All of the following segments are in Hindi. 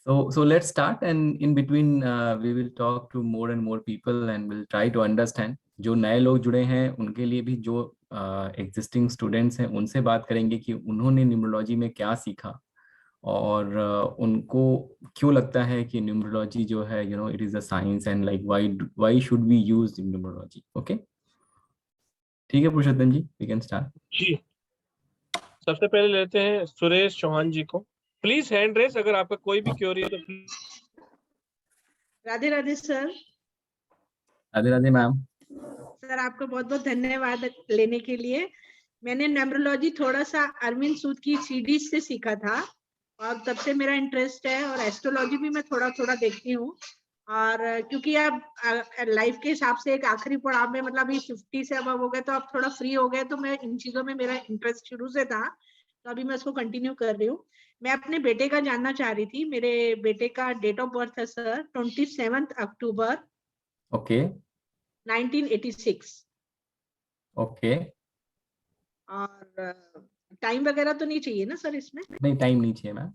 So let's start, and in between we will talk to more and more people and we'll try to understand. जो नए लोग जुड़े हैं उनके लिए भी, जो एग्जिस्टिंग स्टूडेंट्स हैं उनसे बात करेंगे कि उन्होंने न्यूमरोलॉजी में क्या सीखा और उनको क्यों लगता है कि न्यूमरोलॉजी जो है it is a science and like why should we use numerology. Okay, ठीक है Purushottam ji, we can start. जी, सबसे पहले लेते हैं सुरेश चौहान जी को. प्लीज हैंड रेस अगर आपका कोई भी क्वेरी है तो please. Radhe Radhe sir. Radhe Radhe ma'am. Sir आपका बहुत बहुत धन्यवाद लेने के लिए. मैंने न्यूमरोलॉजी थोड़ा सा अरविंद सूद की सीडीज से सीखा था और तब से मेरा इंटरेस्ट है, और एस्ट्रोलॉजी भी मैं थोड़ा थोड़ा देखती हूँ. और क्योंकि अब लाइफ के हिसाब से एक आखिरी पड़ाव में, मतलब अभी 50 से अब हो गए तो अब थोड़ा फ्री हो गए, तो मैं इन चीजों में मेरा इंटरेस्ट शुरू से था, तो अभी मैं इसको कंटिन्यू कर रही हूँ. मैं अपने बेटे का जानना चाह रही थी. मेरे बेटे का डेट ऑफ बर्थ है सर 27 अक्टूबर ओके 1986. ओके. और टाइम वगैरह तो नहीं चाहिए ना सर इसमें? नहीं, टाइम नहीं चाहिए मैम.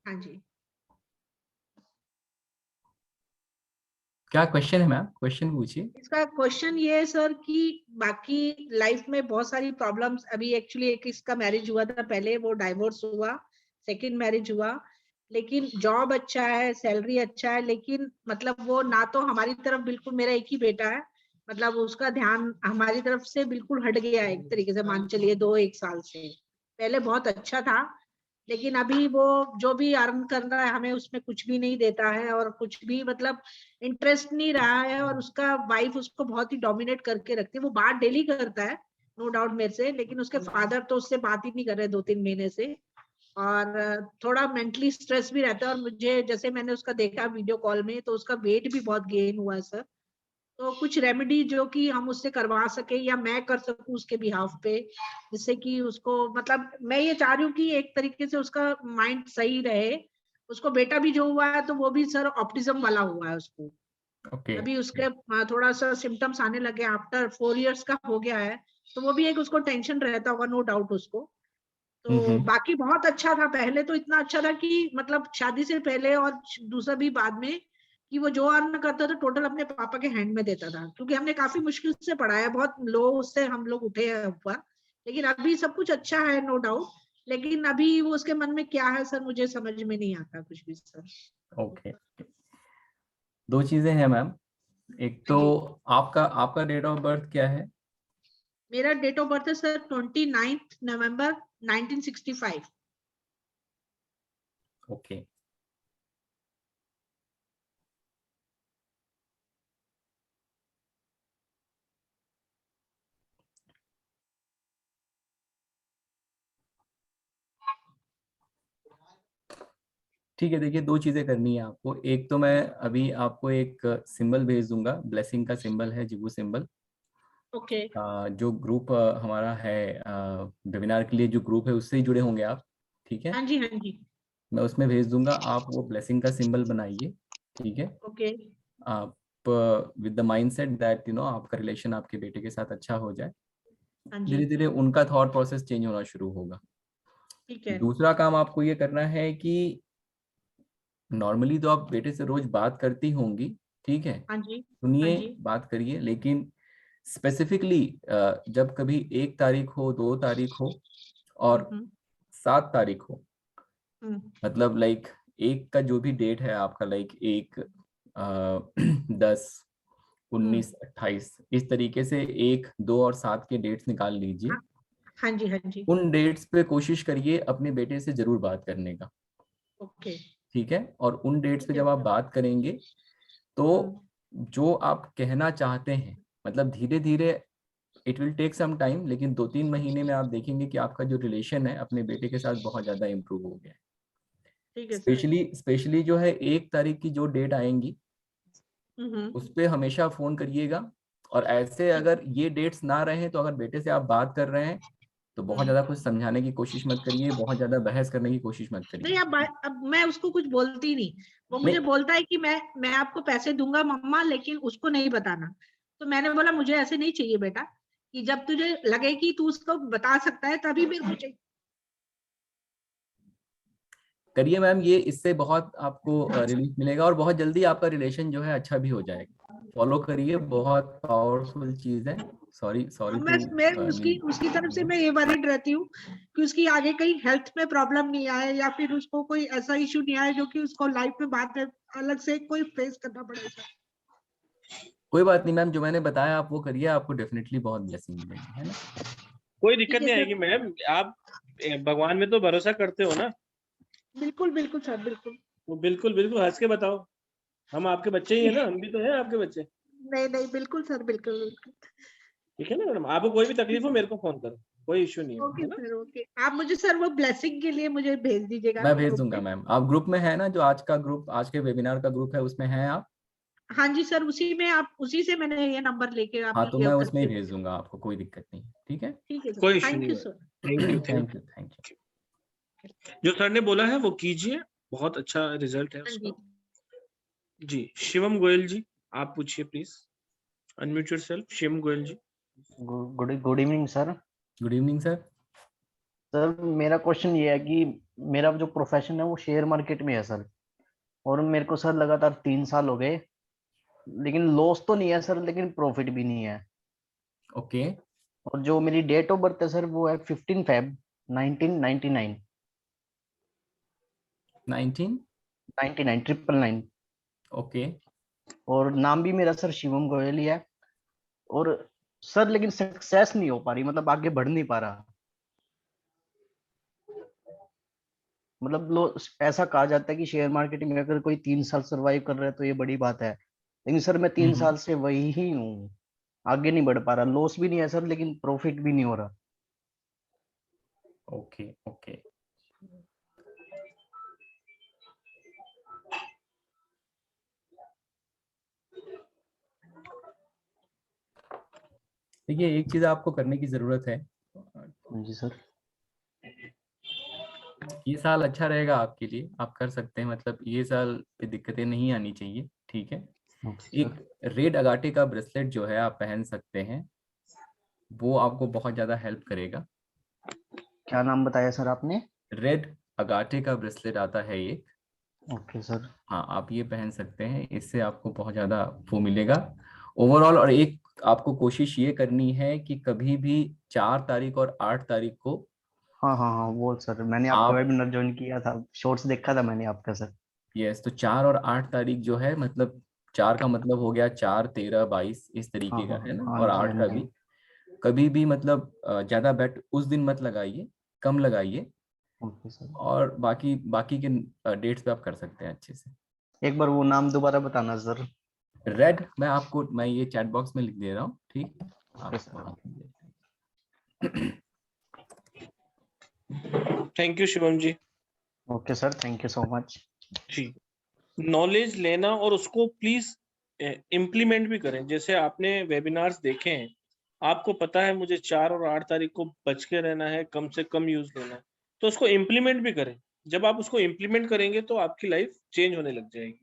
हाँ जी. क्या क्वेश्चन है मैम? क्वेश्चन पूछिए. इसका क्वेश्चन ये है सर कि बाकी लाइफ में बहुत सारी प्रॉब्लम्स, अभी एक्चुअली एक इसका मैरिज हुआ था पहले, वो डाइवोर्स हुआ, सेकंड मैरिज हुआ, लेकिन जॉब अच्छा है, सैलरी अच्छा है, लेकिन मतलब वो ना तो हमारी तरफ, बिल्कुल मेरा एक ही बेटा है, मतलब उसका ध्यान हमारी तरफ से बिल्कुल हट गया है एक तरीके से, मान चलिए 2-1 साल से. पहले बहुत अच्छा था, लेकिन अभी वो जो भी अर्न कर रहा है हमें उसमें कुछ भी नहीं देता है, और कुछ भी मतलब इंटरेस्ट नहीं रहा है, और उसका वाइफ उसको बहुत ही डोमिनेट करके रखती है. वो बात डेली करता है नो डाउट मेरे से, लेकिन उसके फादर तो उससे बात ही नहीं कर रहे 2-3 महीने से, और थोड़ा मेंटली स्ट्रेस भी रहता है. और मुझे, जैसे मैंने उसका देखा वीडियो कॉल में, तो उसका वेट भी बहुत गेन हुआ है सर. तो कुछ रेमेडी जो कि हम उससे करवा सके या मैं कर सकूं उसके बिहाफ पे, जिससे कि उसको, मतलब मैं ये चाह रही हूँ कि एक तरीके से उसका माइंड सही रहे. उसको बेटा भी जो हुआ है तो वो भी सर ऑप्टिज्म वाला हुआ है उसको. ओके. अभी उसके थोड़ा सा सिम्टम्स आने लगे आफ्टर 4 इयर्स का हो गया है, तो वो भी एक उसको टेंशन रहता होगा नो डाउट उसको. तो बाकी बहुत अच्छा था पहले, तो इतना अच्छा था कि मतलब शादी से पहले और दूसरा भी बाद में, कि वो जो अर्न करता था टोटल अपने पापा के हैंड में देता था, क्योंकि हमने काफी मुश्किल से पढ़ाया, बहुत लो उससे हम लोग उठे हैं ऊपर. लेकिन अभी सब कुछ अच्छा है नो डाउट, लेकिन अभी वो उसके मन में क्या है सर मुझे समझ में नहीं आता कुछ भी सर. ओके. दो चीजें हैं मैम. एक तो आपका आपका डेट ऑफ बर्थ क्या है? मेरा डेट ऑफ बर्थ है सर 29 नवंबर 1965. ओके. ठीक है, देखिए दो चीजें करनी है आपको. एक तो मैं अभी आपको एक सिंबल भेज दूंगा, ब्लेसिंग का सिंबल है, जिगू सिंबल. ओके. जो ग्रुप हमारा है वेबिनार के लिए, जो ग्रुप है उससे ही जुड़े होंगे आप. ठीक है, हाँ जी, हाँ जी. मैं उसमें भेज दूंगा. आप वो ब्लेसिंग का सिंबल बनाइए. ठीक है. ओके. आप विद द माइंडसेट दैट आपका रिलेशन आपके बेटे के साथ अच्छा हो जाए. हाँ जी. धीरे धीरे उनका थॉट प्रोसेस चेंज होना शुरू होगा. ठीक है. दूसरा काम आपको ये करना है कि नॉर्मली तो आप बेटे से रोज बात करती होंगी. ठीक है, हाँ जी. हाँ सुनिए, जी. बात करिए, लेकिन स्पेसिफिकली जब कभी 1 तारीख हो, 2 तारीख हो और 7 तारीख हो, मतलब लाइक एक का जो भी डेट है आपका, लाइक 1 10 19 28, इस तरीके से 1 2 और 7 के डेट्स निकाल लीजिए. हाँ जी. हाँ जी. उन डेट्स पे कोशिश करिए अपने बेटे से जरूर बात करने का. ओके. ठीक है, और उन डेट्स पे जब आप बात करेंगे तो जो आप कहना चाहते हैं, मतलब धीरे धीरे, it will take some time, लेकिन 2-3 महीने में आप देखेंगे कि आपका जो रिलेशन है अपने बेटे के साथ बहुत ज्यादा इम्प्रूव हो गया है. ठीक है सर. स्पेशली जो है 1 तारीख की जो डेट आएंगी उस पे हमेशा फोन करिएगा. और ऐसे अगर ये डेट्स ना रहे तो अगर बेटे से आप बात कर रहे हैं तो बहुत ज्यादा कुछ समझाने की कोशिश मत करिए, बहुत ज्यादा बहस करने की कोशिश मत नहीं, करिए. अब मैं उसको कुछ बोलती नहीं. वो मुझे नहीं, बोलता है कि मैं आपको पैसे दूंगा मम्मा, लेकिन उसको नहीं बताना. तो मैंने बोला मुझे ऐसे नहीं चाहिए बेटा, कि जब तुझे लगे कि तू उसको बता सकता है तभी मेरे को चाहिए. करिए मैम, ये इससे बहुत आपको रिलीफ मिलेगा और बहुत जल्दी आपका रिलेशन जो है अच्छा भी हो जाएगा। फॉलो करिए, बहुत पावरफुल चीज है। सॉरी सॉरी मैं टू उसकी उसकी तरफ से मैं ये वरीड रहती हूँ कि उसकी आगे कहीं हेल्थ में प्रॉब्लम नहीं आए या फिर उसको कोई ऐसा इशू नहीं आए जो कि उसको लाइफ में बाद में अलग से कोई फेस करना पड़े सर। कोई बात नहीं मैम, जो मैंने बताया आप वो करिए, आपको डेफिनेटली बहुत ब्लेसिंग मिलेगी, है ना। कोई ठीक दिक्कत है नहीं सर। आएगी मैम, आप भगवान में तो भरोसा करते हो ना। बिल्कुल बिल्कुल सर, बिल्कुल। वो बिल्कुल बिल्कुल हंस के बताओ, हम आपके बच्चे ही है ना, हम भी तो हैं आपके बच्चे। नहीं नहीं, बिल्कुल सर, बिल्कुल बिल्कुल। ठीक है ना मैडम, आपको कोई भी तकलीफ हो मेरे को फोन करो, कोई इश्यू नहीं ओके है ना। Sir, okay. आप मुझे सर वो ब्लेसिंग के लिए मुझे भेज दीजिएगा मैं भेज ग्रुप दूंगा में। मैम। आप ग्रुप में है ना, जो आज का ग्रुप, आज के वेबिनार का ग्रुप है, उसमें हैं आप? हाँ जी सर, उसी में आप, उसी से मैंने ये नंबर लेके हाँ, आपने तो मैं उसमें ही भेज दूंगा आपको, कोई दिक्कत नहीं, ठीक है। ठीक है सर, कोई इश्यू थैंक नहीं यू है। Sir. Thank you thank thank you thank you. You. जो सर ने बोला है वो कीजिए, बहुत अच्छा रिजल्ट है हाँ उसका। जी। जी शिवम गोयल जी, आप पूछिए please, unmute yourself. Shivam Goyal ji. Good evening sir. Good evening sir. Sir मेरा क्वेश्चन ये है कि मेरा जो प्रोफेशन है वो शेयर मार्केट में है सर, और मेरे को सर लगातार 3 साल हो गए, लेकिन लॉस तो नहीं है सर, लेकिन प्रॉफिट भी नहीं है। ओके। और जो मेरी डेट ऑफ बर्थ है सर वो है 15 Feb 1999। 19। 99 999। ओके। और नाम भी मेरा सर शिवम गोयल ही है। और सर लेकिन सक्सेस नहीं हो पा रही, मतलब आगे बढ़ नहीं पा रहा। मतलब लो, ऐसा कहा जाता है कि शेयर मार्केट में अगर कोई 3 साल सरवाइव कर रहा है तो ये बड़ी बात है, लेकिन सर मैं 3 साल से वही ही हूँ, आगे नहीं बढ़ पा रहा। लॉस भी नहीं है सर, लेकिन प्रॉफिट भी नहीं हो रहा। Okay okay. देखिए, एक चीज आपको करने की जरूरत है। जी सर। ये साल अच्छा रहेगा आपके लिए, आप कर सकते हैं, मतलब ये साल पे दिक्कतें नहीं आनी चाहिए, ठीक है। ओके एक सर। रेड अगाटे का ब्रेसलेट जो है आप पहन सकते हैं, वो आपको बहुत ज्यादा हेल्प करेगा। क्या नाम बताया सर आपने? रेड अगाटे का ब्रेसलेट आता है ये। Okay sir. हाँ, आप ये पहन सकते हैं, इससे आपको बहुत ज्यादा वो मिलेगा ओवरऑल। और एक आपको कोशिश ये करनी है कि कभी भी 4 तारीख और 8 तारीख को हाँ हाँ हाँ, वो सर मैंने आपका आप, वेबिनार ज्वाइन किया था, शॉर्ट्स देखा था मैंने आपका सर। यस, तो 4 और 8 तारीख जो है, मतलब 4 का मतलब हो गया 4, 13, 22 इस हाँ तरीके का हाँ है ना, हाँ और जी, 8 हाँ का जी। भी। कभी भी मतलब ज्यादा बेट उस दिन मत लगाइए, कम लगाइए। Okay sir. और बाकी बाकी के डेट्स पे आप कर सकते हैं अच्छे से। एक बार वो नाम दोबारा बताना सर। रेड, मैं ये चैट बॉक्स में लिख दे रहा हूँ, ठीक। ओके आप सर। वहाँ पे देख लें। Thank you Shivam ji. Okay sir, thank you so much. जी, नॉलेज लेना और उसको प्लीज इम्प्लीमेंट भी करें। जैसे आपने वेबिनार्स देखे हैं, आपको पता है मुझे 4 और 8 तारीख को बच के रहना है, कम से कम यूज लेना है, तो उसको इम्प्लीमेंट भी करें। जब आप उसको इम्प्लीमेंट करेंगे तो आपकी लाइफ चेंज होने लग जाएगी।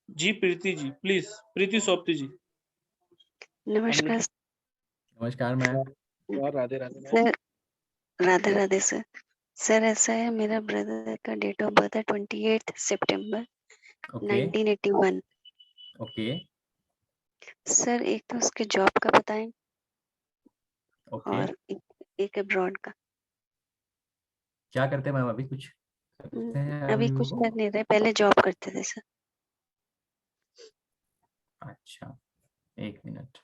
जी प्रीति जी प्लीज, प्रीति सोपती जी। नमस्कार नमस्कार ma'am. Radhe Radhe ma'am. Sir. Radhe Radhe sir. Sir ऐसा है, मेरा ब्रदर का डेट ऑफ बर्थ है 28 सितंबर ओके 1981। ओके सर एक तो उसके जॉब का बताएं ओके। और एक अब्रॉड का। क्या करते हैं मैम, अभी कुछ करते हैं अभी अभी कुछ वो? कर नहीं रहे, पहले जॉब करते थे सर। अच्छा, 1 मिनट।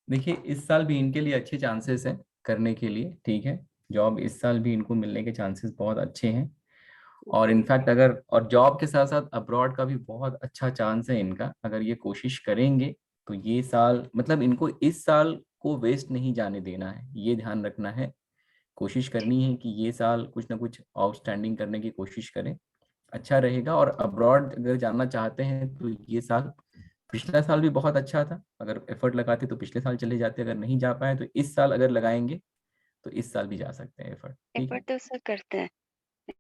देखिए, इस साल भी इनके लिए अच्छे चांसेस हैं करने के लिए, ठीक है। जॉब इस साल भी इनको मिलने के चांसेस बहुत अच्छे हैं। और इनफैक्ट अगर, और जॉब के साथ साथ अब्रॉड का भी बहुत अच्छा चांस है इनका, अगर ये कोशिश करेंगे तो ये साल, मतलब इनको इस साल को वेस्ट नहीं जाने देना है, ये ध्यान रखना है कोशिश करनी है कि ये साल कुछ ना कुछ आउटस्टैंडिंग करने की कोशिश करें, अच्छा रहेगा। और अब्रॉड अगर जाना चाहते हैं तो ये साल, पिछला साल भी बहुत अच्छा था, अगर एफर्ट लगाते तो पिछले साल चले जाते, अगर नहीं जा पाए तो इस साल अगर लगाएंगे तो इस साल भी जा सकते हैं एफर्ट, ठीक है। एफर्ट तो सर करता है,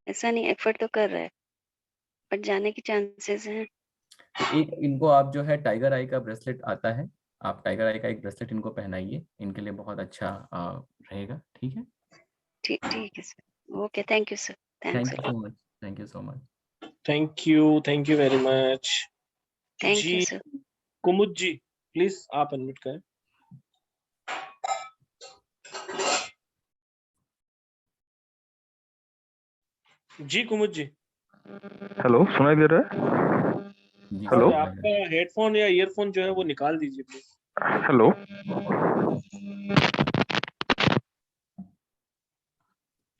ऐसा नहीं, एफर्ट तो कर रहा है, बट जाने के चांसेस हैं। तो एक इनको आप जो है टाइगर आई का ब्रेसलेट आता है, आप टाइगर आई का एक ब्रेसलेट इनको पहनाइए, इनके लिए बहुत अच्छा रहेगा, ठीक है। ठीक ठीक है sir, okay, thank you sir, thanks, thank you so much, thank you so much. Thank you very much. Thank you जी सर। कुमुद जी प्लीज आप अनम्यूट करें। जी कुमुद जी। हेलो, सुनाई दे रहा है? जी हेलो? सर, आपका हेडफोन या ईयरफोन जो है वो निकाल दीजिए प्लीज। हेलो?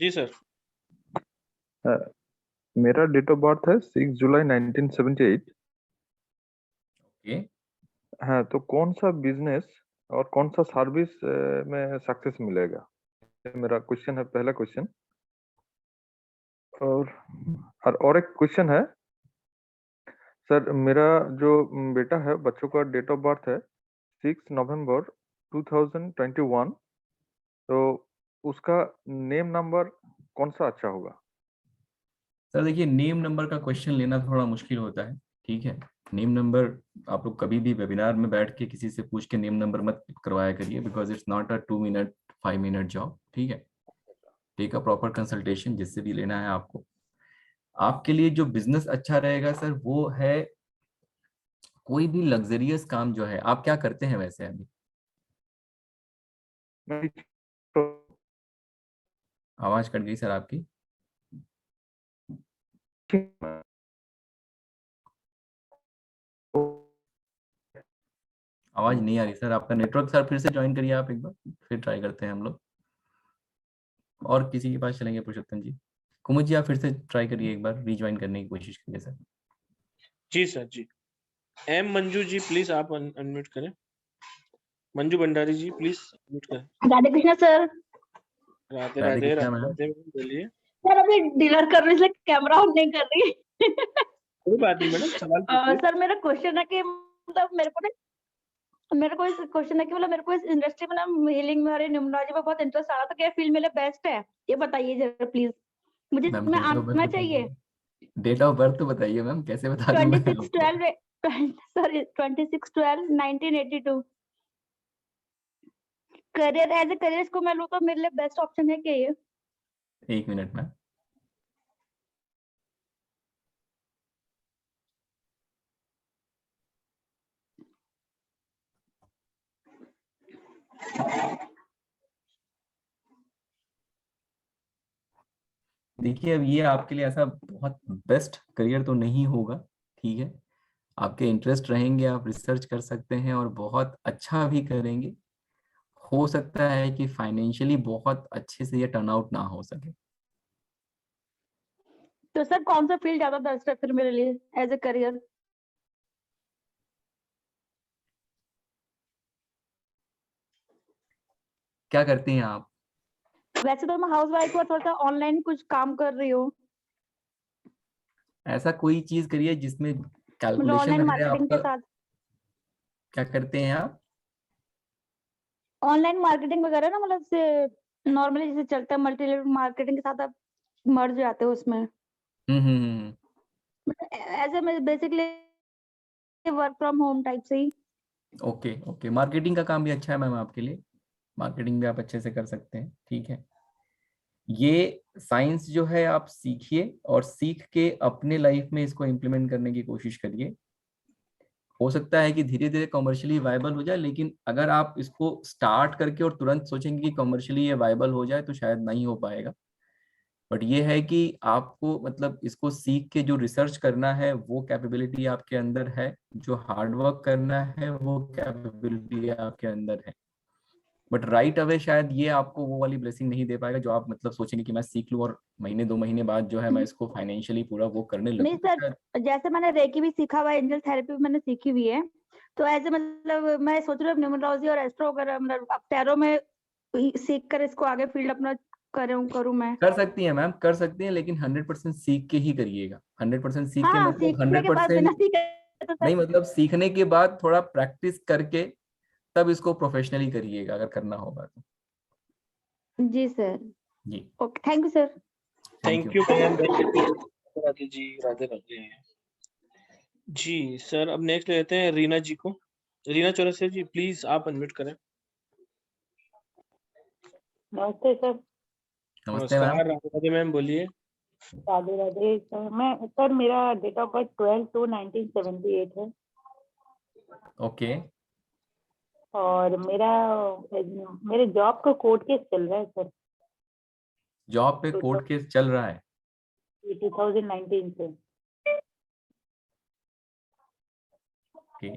जी सर। मेरा डेट ऑफ बर्थ है 6 जुलाई 1978। ओके। हाँ, तो कौन सा बिजनेस और कौन सा सर्विस में सक्सेस मिलेगा, ये मेरा क्वेश्चन है, पहला क्वेश्चन। और एक क्वेश्चन है सर, मेरा जो बेटा है, बच्चों का डेट ऑफ बर्थ है 6 नवंबर 2021, तो उसका नेम नंबर कौन सा अच्छा होगा? सर देखिए, नेम नंबर का क्वेश्चन लेना थोड़ा मुश्किल होता है, ठीक है। नेम नंबर आप लोग कभी भी वेबिनार में बैठ के किसी से पूछ के नेम नंबर मत करवाया करिए, because it's not a 2 minute 5 minute job, ठीक है। टेक अ प्रॉपर कंसल्टेशन जिससे भी लेना है आपको। आपके लिए जो बिजनेस अच्छा रहेगा सर वो है कोई भी लग्जरियस काम जो है। आप क्या करते हैं वैसे अभी? आवाज कट गई सर आपकी। आवाज नहीं आ रही सर आपका, नेटवर्क सर फिर से ज्वाइन करिए आप एक बार, फिर ट्राई करते हैं हम लोग। और किसी के पास चलेंगे पुरुषोत्तम जी? कुमुद जी आप फिर से ट्राई करिए एक बार, रीज्वाइन करने की कोशिश करिए सर। जी सर जी। एम मंजू जी प्लीज आप अनम्यूट करें। मंजू भंडारी जी प्लीज अनम्यूट करें। राधे कृष्णा सर। राधे राधे राधे कृष्णा राधे मैम। राधे बोलिए। सर अभी डिनर कर रही इसलिए कैमरा ऑन नहीं कर रही। कोई बात नहीं मैडम, सवाल पूछिए। सर मेरा क्वेश्चन है कि मतलब मेरे को इस क्वेश्चन है कि मतलब मेरे को इस इंडस्ट्री में ना हीलिंग में और न्यूमरोलॉजी में बहुत इंटरेस्ट आ रहा था, क्या फील्ड मेरे बेस्ट है, ये बताइए जरा प्लीज, मुझे मैम इसमें डेट ऑफ बर्थ आना चाहिए। बताइए, डेट ऑफ बर्थ तो बताइए मैम, कैसे बता दूं मैं आपको? 26/12/1982। करियर, एज ए करियर को मैं लूँ तो मेरे लिए बेस्ट ऑप्शन है क्या ये? 1 मिनट मैम। देखिए अब ये आपके लिए ऐसा बहुत बेस्ट करियर तो नहीं होगा, ठीक है। आपके इंटरेस्ट रहेंगे, आप रिसर्च कर सकते हैं और बहुत अच्छा भी करेंगे। हो सकता है कि फाइनेंशियली बहुत अच्छे से ये टर्न आउट ना हो सके। तो सर कौन सा फील्ड ज्यादा बेस्ट है फिर मेरे लिए एज ए करियर? क्या करती हैं आप? वैसे तो मैं हाउस वाइफ हूँ, थोड़ा सा ऑनलाइन कुछ काम कर रही हूँ, ऐसा कोई चीज करिए जिसमें मतलब कैलकुलेशन ऑनलाइन रहे मार्केटिंग के आपका। साथ। क्या करते हैं आप? ऑनलाइन मार्केटिंग वगैरह ना, मतलब से नॉर्मली जैसे चलता है मल्टी लेवल मार्केटिंग के साथ आप मर्ज जाते हो उसमें। Hmm. As a basically work from home type से ही। ओके ओके, मार्केटिंग का काम भी अच्छा है मैम आपके लिए, मार्केटिंग भी आप अच्छे से कर सकते हैं, ठीक है। ये साइंस जो है आप सीखिए और सीख के अपने लाइफ में इसको इम्प्लीमेंट करने की कोशिश करिए। हो सकता है कि धीरे धीरे कमर्शियली वायबल हो जाए, लेकिन अगर आप इसको स्टार्ट करके और तुरंत सोचेंगे कि कमर्शियली ये वायबल हो जाए तो शायद नहीं हो पाएगा। बट ये है कि आपको मतलब इसको सीख के जो रिसर्च करना है वो कैपेबिलिटी आपके अंदर है, जो हार्ड वर्क करना है वो कैपेबिलिटी आपके अंदर है। बट राइट अवे शायद ये आपको वो वाली ब्लेसिंग नहीं दे पाएगा जो आप मतलब सोचेंगे कि मैं सीख लूं और महीने 2 महीने बाद जो है मैं इसको फाइनेंशियली पूरा वो करने नहीं लगूं, तो सर, शायद। जैसे मैंने रेकी भी सीखा हुआ है, एंजल थेरेपी भी मैंने सीखी हुई है, तो ऐसे मतलब मैं सोच रही हूँ न्यूमरोलॉजी और एस्ट्रो वगैरह मतलब अब टैरो में सीख कर इसको आगे फील्ड अपना करूँ मैं? कर सकती है मैम, कर सकती है, लेकिन 100% सीख के ही करिएगा। 100% सीख के हाँ, मतलब सीखने के बाद बिना 100% सीखे तो सर। नहीं, मतलब सीखने के बाद थोड़ा प्रैक्टिस करके तब इसको प्रोफेशनली करिएगा अगर करना होगा तो। जी सर। जी, okay, thank you sir. Thank thank you. You ma'am. Radhe ji, Radhe Radhe ji. Sir अब नेक्स्ट लेते हैं रीना जी को। रीना चौरसिया जी प्लीज आप अनम्यूट करें। नमस्ते सर। नमस्ते मैम। नमस्कार, राधे राधे मैम, बोलिए। राधे राधे सर। मैं सर मेरा डेट ऑफ बर्थ 12/2/1978 है ओके, और मेरे जॉब का कोर्ट केस चल रहा है सर जॉब पे कोर्ट केस चल रहा है? 2019 से। ओके,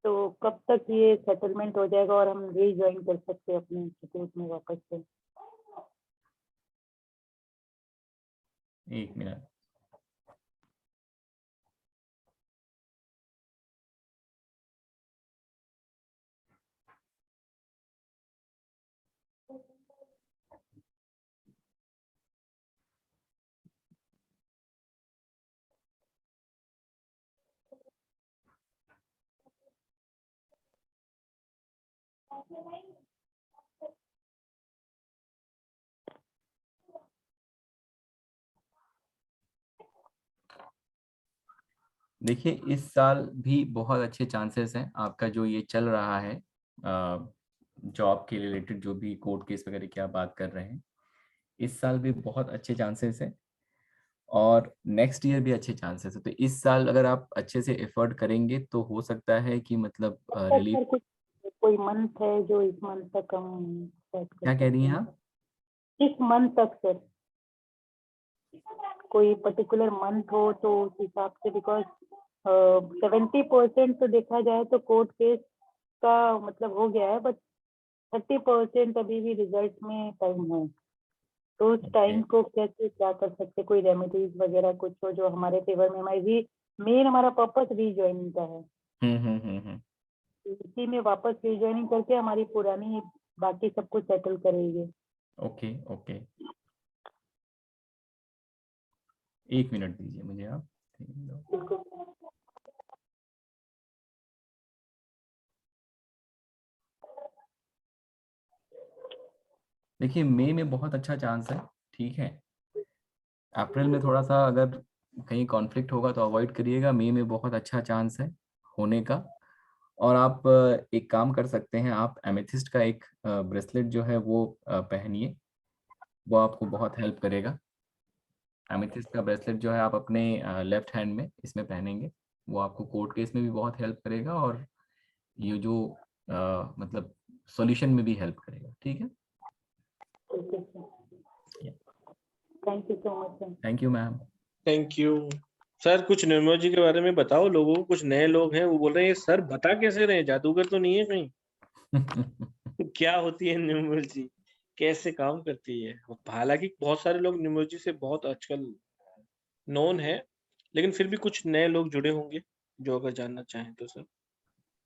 तो कब तक ये सेटलमेंट हो जाएगा और हम रीज्वाइन कर सकते हैं अपने इंस्टीट्यूट में वापस से? एक मिनट। देखिए, इस साल भी बहुत अच्छे चांसेस हैं आपका जो ये चल रहा है जॉब के रिलेटेड, जो भी कोर्ट केस वगैरह की आप बात कर रहे हैं, इस साल भी बहुत अच्छे चांसेस हैं और नेक्स्ट ईयर भी अच्छे चांसेस है। तो इस साल अगर आप अच्छे से एफर्ट करेंगे तो हो सकता है कि मतलब सर रिलीफ। कुछ कोई मंथ है जो इस मंथ तक हम सेट कर क्या कह रही सकते हैं हैं? आप? इस मंथ तक सर कोई पर्टिकुलर मंथ हो तो उस हिसाब से, बिकॉज 70% तो देखा जाए तो कोर्ट केस का मतलब हो गया है, बट 30% अभी भी रिजल्ट में टाइम है। तो उस टाइम को कैसे क्या कर सकते, कोई रेमेडीज वगैरह कुछ हो जो हमारे फेवर में? हमारी मेन हमारा पर्पस रीज्वाइनिंग का है। इसी में वापस रीज्वाइनिंग करके हमारी पुरानी बाकी सब कुछ सेटल करेंगे। ओके ओके, एक मिनट दीजिए मुझे आप। बिल्कुल। देखिए, मई में बहुत अच्छा चांस है, ठीक है। अप्रैल में थोड़ा सा अगर कहीं कॉन्फ्लिक्ट होगा तो अवॉइड करिएगा। मई में बहुत अच्छा चांस है होने का। और आप एक काम कर सकते हैं, आप एमेथिस्ट का एक ब्रेसलेट जो है वो पहनिए, वो आपको बहुत हेल्प करेगा। एमेथिस्ट का ब्रेसलेट जो है आप अपने लेफ्ट हैंड में इसमें पहनेंगे, वो आपको कोर्ट केस में भी बहुत हेल्प करेगा और ये जो मतलब सॉल्यूशन में भी हेल्प करेगा, ठीक है। Thank you so much sir. Thank you ma'am. Thank you sir. कुछ न्यूमरोलॉजी के बारे में बताओ लोगों को, कुछ नए लोग हैं वो बोल रहे हैं सर बता कैसे रहे, जादूगर तो नहीं है कहीं? क्या होती है न्यूमरोलॉजी, कैसे काम करती है? हालांकि बहुत सारे लोग न्यूमरोलॉजी से बहुत आजकल नोन है, लेकिन फिर भी कुछ नए लोग जुड़े होंगे जो अगर जानना चाहें तो सर।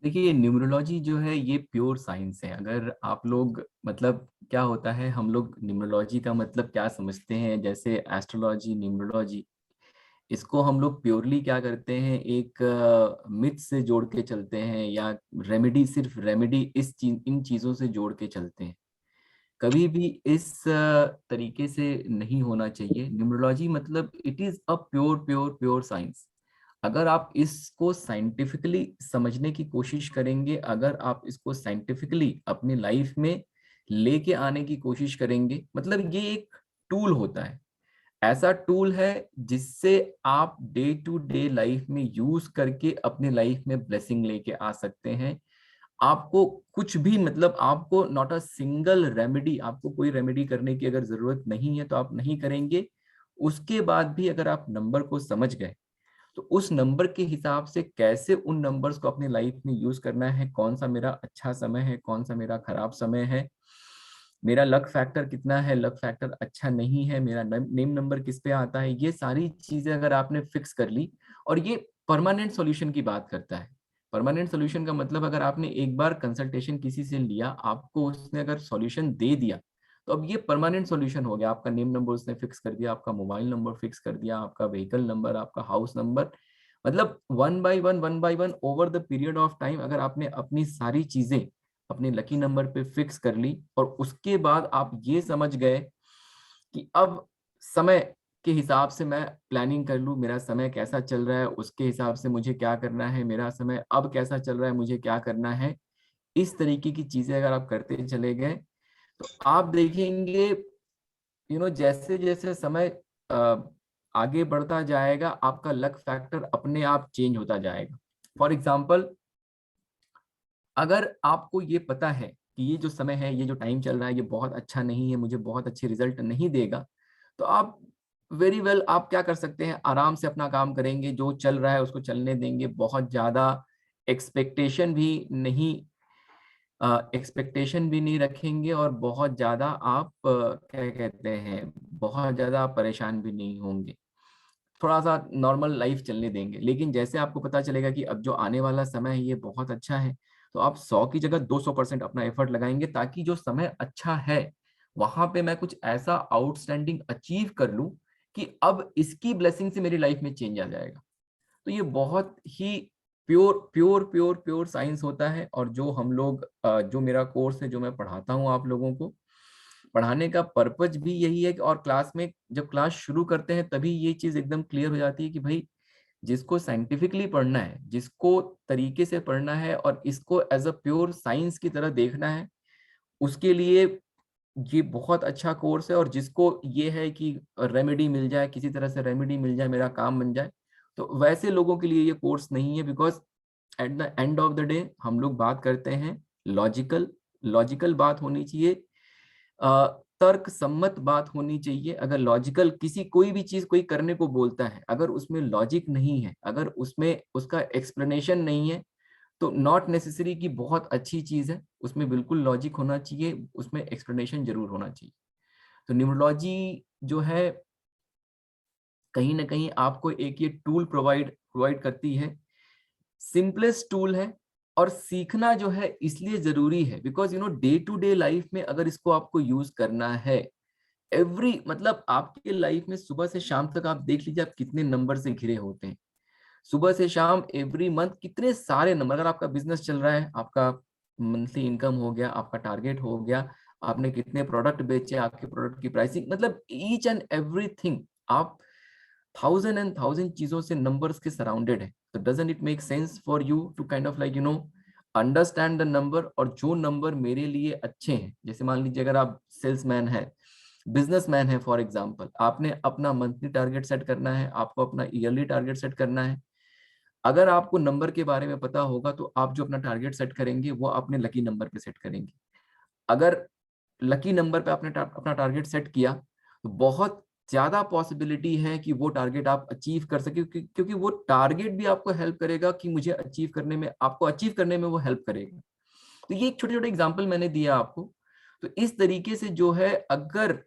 देखिए, न्यूमरोलॉजी जो है ये प्योर साइंस है। अगर आप लोग मतलब क्या होता है, हम लोग न्यूमरोलॉजी का मतलब क्या समझते हैं, जैसे एस्ट्रोलॉजी, न्यूमरोलॉजी, इसको हम लोग प्योरली क्या करते हैं, एक मिथ से जोड़ के चलते हैं, या रेमेडी, सिर्फ रेमेडी इन चीजों से जोड़ के चलते हैं। कभी भी इस तरीके से नहीं होना चाहिए। न्यूमरोलॉजी मतलब it is a pure pure pure science. अगर आप इसको साइंटिफिकली समझने की कोशिश करेंगे, अगर आप इसको साइंटिफिकली अपनी लाइफ में लेके आने की कोशिश करेंगे, मतलब ये एक टूल होता है, ऐसा टूल है जिससे आप डे टू डे लाइफ में यूज करके अपने लाइफ में ब्लेसिंग लेके आ सकते हैं। आपको कुछ भी मतलब आपको नॉट अ सिंगल रेमेडी, आपको कोई रेमेडी करने की अगर जरूरत नहीं है तो आप नहीं करेंगे। उसके बाद भी अगर आप नंबर को समझ गए तो उस नंबर के हिसाब से कैसे उन नंबर्स को अपनी लाइफ में यूज करना है, कौन सा मेरा अच्छा समय है, कौन सा मेरा खराब समय है, मेरा लक फैक्टर कितना है, लक फैक्टर अच्छा नहीं है, मेरा नेम नंबर किस पे आता है, ये सारी चीजें अगर आपने फिक्स कर ली। और ये परमानेंट सॉल्यूशन की बात करता है। परमानेंट सॉल्यूशन का मतलब अगर आपने एक बार कंसल्टेशन किसी से लिया, आपको उसने अगर सॉल्यूशन दे दिया तो अब ये परमानेंट सॉल्यूशन हो गया, आपका नेम नंबर उसने फिक्स कर दिया, आपका मोबाइल नंबर फिक्स कर दिया, आपका व्हीकल नंबर, आपका हाउस नंबर, मतलब one by one over the period of time अगर आपने अपनी सारी चीजें अपने लकी नंबर पे फिक्स कर ली और उसके बाद आप ये समझ गए कि अब समय के हिसाब से मैं प्लानिंग कर लूं, मेरा समय कैसा चल रहा है उसके हिसाब से मुझे क्या करना है, मेरा समय अब कैसा चल रहा है मुझे क्या करना है, इस तरीके की चीजें अगर आप करते चले गए तो आप देखेंगे जैसे जैसे समय आगे बढ़ता जाएगा आपका लक फैक्टर अपने आप चेंज होता जाएगा। फॉर एग्जाम्पल, अगर आपको ये पता है कि ये जो समय है, ये जो टाइम चल रहा है, ये बहुत अच्छा नहीं है, मुझे बहुत अच्छे रिजल्ट नहीं देगा, तो आप वेरी वेल आप क्या कर सकते हैं, आराम से अपना काम करेंगे, जो चल रहा है उसको चलने देंगे, बहुत ज्यादा एक्सपेक्टेशन भी नहीं रखेंगे और बहुत ज्यादा आप क्या कहते हैं, बहुत ज्यादा परेशान भी नहीं होंगे, थोड़ा सा नॉर्मल लाइफ चलने देंगे। लेकिन जैसे आपको पता चलेगा कि अब जो आने वाला समय है ये बहुत अच्छा है, तो आप 100 की जगह 200% अपना एफर्ट लगाएंगे ताकि जो समय अच्छा है वहां पे मैं कुछ ऐसा आउटस्टैंडिंग अचीव कर लूं कि अब इसकी ब्लेसिंग से मेरी लाइफ में चेंज आ जाएगा। तो ये बहुत ही प्योर साइंस होता है। और जो हम लोग जो मेरा कोर्स है, जो मैं पढ़ाता हूँ आप लोगों को, पढ़ाने का पर्पज भी यही है कि और क्लास में जब क्लास शुरू करते हैं तभी ये चीज एकदम क्लियर हो जाती है कि भाई जिसको साइंटिफिकली पढ़ना है, जिसको तरीके से पढ़ना है और इसको एज अ प्योर साइंस की तरह देखना है, उसके लिए ये बहुत अच्छा कोर्स है। और जिसको ये है कि रेमेडी मिल जाए, किसी तरह से रेमेडी मिल जाए, मेरा काम बन जाए, तो वैसे लोगों के लिए ये कोर्स नहीं है। Because at the end of the day हम लोग बात करते हैं लॉजिकल बात होनी चाहिए, तर्क सम्मत बात होनी चाहिए। अगर लॉजिकल कोई भी चीज कोई करने को बोलता है, अगर उसमें लॉजिक नहीं है, अगर उसमें उसका एक्सप्लेनेशन नहीं है, तो नॉट नेसेसरी कि बहुत अच्छी चीज है, उसमें बिल्कुल लॉजिक होना चाहिए, उसमें एक्सप्लेनेशन जरूर होना चाहिए। तो न्यूमरोलॉजी जो है कहीं ना कहीं आपको एक ये टूल प्रोवाइड करती है, सिंपलेस्ट टूल है। और सीखना जो है इसलिए जरूरी है because day to day life में अगर इसको आपको यूज करना है, मतलब आपके लाइफ में सुबह से शाम तक आप देख लीजिए आप कितने नंबर से घिरे होते हैं, सुबह से शाम एवरी मंथ कितने सारे नंबर। अगर आपका बिजनेस चल रहा है, आपका मंथली इनकम हो गया, आपका टारगेट हो गया, आपने कितने प्रोडक्ट बेचे, आपके प्रोडक्ट की प्राइसिंग, मतलब ईच एंड एवरीथिंग आप 1000 चीजों से नंबर्स के सराउंडेड है। तो doesn't it make sense for you to kind of like understand the number, और जो नंबर मेरे लिए अच्छे हैं, जैसे मान लीजिए अगर आप सेल्समैन है, बिजनेसमैन है, फॉर एग्जांपल, आपने अपना मंथली टारगेट सेट करना है, आपको अपना ईयरली टारगेट सेट करना है। अगर आपको नंबर के बारे में पता होगा तो आप जो अपना टारगेट सेट करेंगे वो अपने लकी नंबर पे सेट करेंगे। अगर लकी नंबर पे आपने अपना टारगेट सेट किया तो बहुत ज्यादा पॉसिबिलिटी है कि वो टारगेट आप अचीव कर सके, क्योंकि वो टारगेट भी आपको हेल्प करेगा कि मुझे अचीव करने में, आपको अचीव करने में वो हेल्प करेगा। तो ये एक छोटे छोटे एग्जाम्पल मैंने दिया आपको। तो इस तरीके से जो है, अगर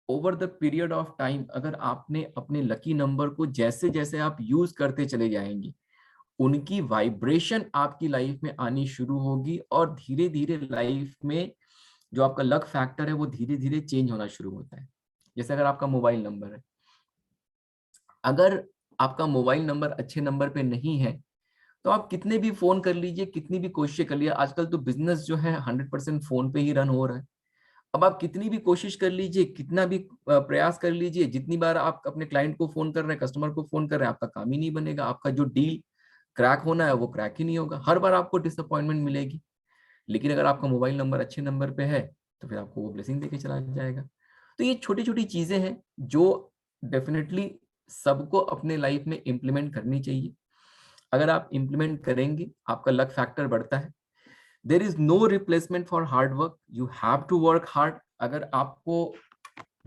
over the period of time अगर आपने अपने लकी नंबर को जैसे जैसे आप यूज करते चले जाएंगे, उनकी वाइब्रेशन आपकी लाइफ में आनी शुरू होगी और धीरे धीरे लाइफ में जो आपका लक फैक्टर है वो धीरे धीरे चेंज होना शुरू होता है। जैसे अगर आपका मोबाइल नंबर है, अगर आपका मोबाइल नंबर अच्छे नंबर पे नहीं है तो आप कितने भी फोन कर लीजिए, कितनी भी कोशिश कर लीजिए, आजकल तो बिजनेस जो है 100% फोन पे ही रन हो रहा है। अब आप कितनी भी कोशिश कर लीजिए, कितना भी प्रयास कर लीजिए, जितनी बार आप अपने क्लाइंट को फोन कर रहे हैं, कस्टमर को फोन कर रहे हैं, आपका काम ही नहीं बनेगा। आपका जो डील क्रैक होना है वो क्रैक ही नहीं होगा, हर बार आपको डिसअपॉइंटमेंट मिलेगी। लेकिन अगर आपका मोबाइल नंबर अच्छे नंबर पे है तो फिर आपको वो ब्लेसिंग देके चला जाएगा। तो ये छोटी छोटी चीजें हैं जो डेफिनेटली सबको अपने लाइफ में इम्प्लीमेंट करनी चाहिए। अगर आप इम्प्लीमेंट करेंगे आपका लक फैक्टर बढ़ता है। There is no replacement for hard work, you have to work hard. अगर आपको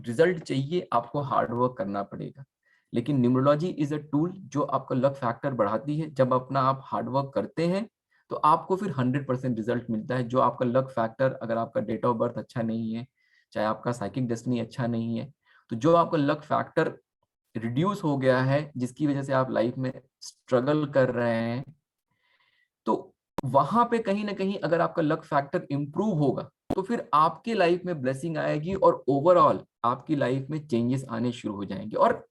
रिजल्ट चाहिए आपको हार्ड वर्क करना पड़ेगा। लेकिन न्यूमरोलॉजी इज अ टूल जो आपका लक फैक्टर बढ़ाती है। जब अपना आप हार्ड वर्क करते हैं तो आपको फिर 100% रिजल्ट मिलता है। जो आपका लक फैक्टर, अगर आपका डेट ऑफ बर्थ अच्छा नहीं है, चाहे आपका साइकिक डेस्टिनी अच्छा नहीं है, तो जो आपका लक फैक्टर रिड्यूस हो गया है, जिसकी वजह से आप लाइफ में स्ट्रगल कर रहे हैं, तो वहां पे कहीं ना कहीं अगर आपका लक फैक्टर इंप्रूव होगा तो फिर आपके लाइफ में ब्लेसिंग आएगी और ओवरऑल आपकी लाइफ में चेंजेस आने शुरू हो जाएंगे। और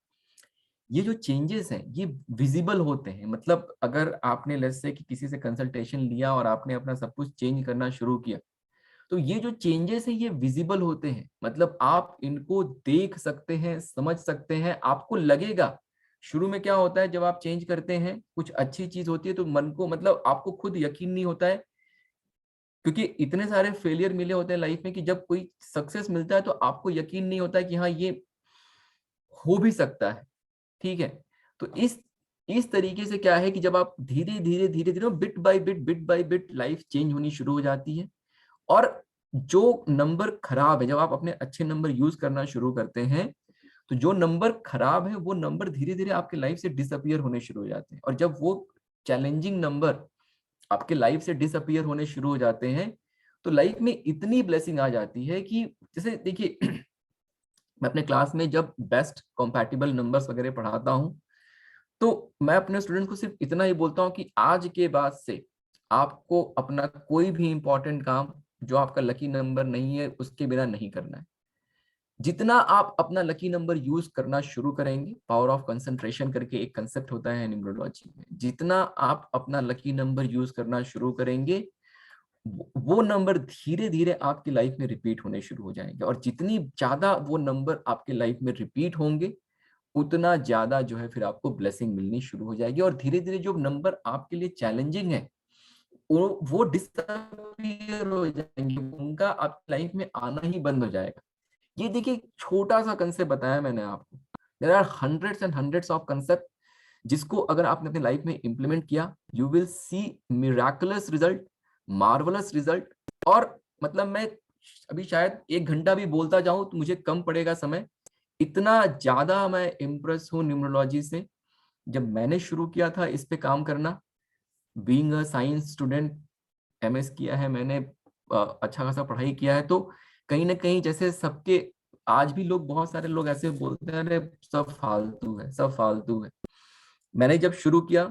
ये जो चेंजेस हैं ये विजिबल होते हैं। मतलब अगर आपने लेट्स से कि किसी से कंसल्टेशन लिया और आपने अपना सब कुछ चेंज करना शुरू किया, तो ये जो चेंजेस हैं ये विजिबल होते हैं। मतलब आप इनको देख सकते हैं, समझ सकते हैं। आपको लगेगा, शुरू में क्या होता है जब आप चेंज करते हैं, कुछ अच्छी चीज होती है तो मन को, मतलब आपको खुद यकीन नहीं होता है, क्योंकि इतने सारे फेलियर मिले होते हैं लाइफ में कि जब कोई सक्सेस मिलता है तो आपको यकीन नहीं होता है कि हाँ ये हो भी सकता है। ठीक है, तो इस तरीके से क्या है कि जब आप धीरे धीरे bit by bit life change होनी शुरू हो जाती है। और जो नंबर खराब है, जब आप अपने अच्छे नंबर यूज करना शुरू करते हैं, तो जो नंबर खराब है वो नंबर धीरे धीरे आपके लाइफ से डिसअपियर होने शुरू हो जाते हैं। और जब वो चैलेंजिंग नंबर आपके लाइफ से डिसअपियर होने शुरू हो जाते हैं, तो लाइफ में इतनी ब्लेसिंग आ जाती है कि जैसे देखिए मैं अपने क्लास में जब बेस्ट कॉम्पैटिबल नंबर्स वगैरह पढ़ाता हूं, तो मैं अपने स्टूडेंट को सिर्फ इतना ही बोलता हूं कि आज के बाद से आपको अपना कोई भी इंपॉर्टेंट काम जो आपका लकी नंबर नहीं है उसके बिना नहीं करना है। जितना आप अपना लकी नंबर यूज करना शुरू करेंगे, पावर ऑफ कंसंट्रेशन करके एक कंसेप्ट होता है न्यूमरोलॉजी में, जितना आप अपना लकी नंबर यूज करना शुरू करेंगे वो नंबर धीरे धीरे आपकी लाइफ में रिपीट होने शुरू हो जाएंगे। और जितनी ज्यादा वो नंबर आपके लाइफ में रिपीट होंगे उतना ज्यादा जो है फिर आपको ब्लेसिंग मिलनी शुरू हो जाएगी। और धीरे धीरे जो नंबर आपके लिए चैलेंजिंग है वो डिसअपीयर हो जाएंगे, उनका आपकी लाइफ में आना ही बंद हो जाएगा। ये देखिए छोटा सा कंसेप्ट बताया मैंने आपको, there are hundreds and hundreds of concept जिसको अगर आपने अपनी लाइफ में इंप्लीमेंट किया, you will see miraculous result, marvellous result. और मतलब मैं अभी शायद 1 घंटा भी बोलता जाऊं तो मुझे कम पड़ेगा समय, इतना ज्यादा मैं इम्प्रेस हूं न्यूमरोलॉजी से। जब मैंने शुरू किया था इस पे काम करना, being a science student, MS किया है मैंने, अच्छा खासा पढ़ाई किया है, तो कहीं ना कहीं जैसे सबके आज भी लोग, बहुत सारे लोग ऐसे बोलते हैं अरे सब फालतू है, सब फालतू है। मैंने जब शुरू किया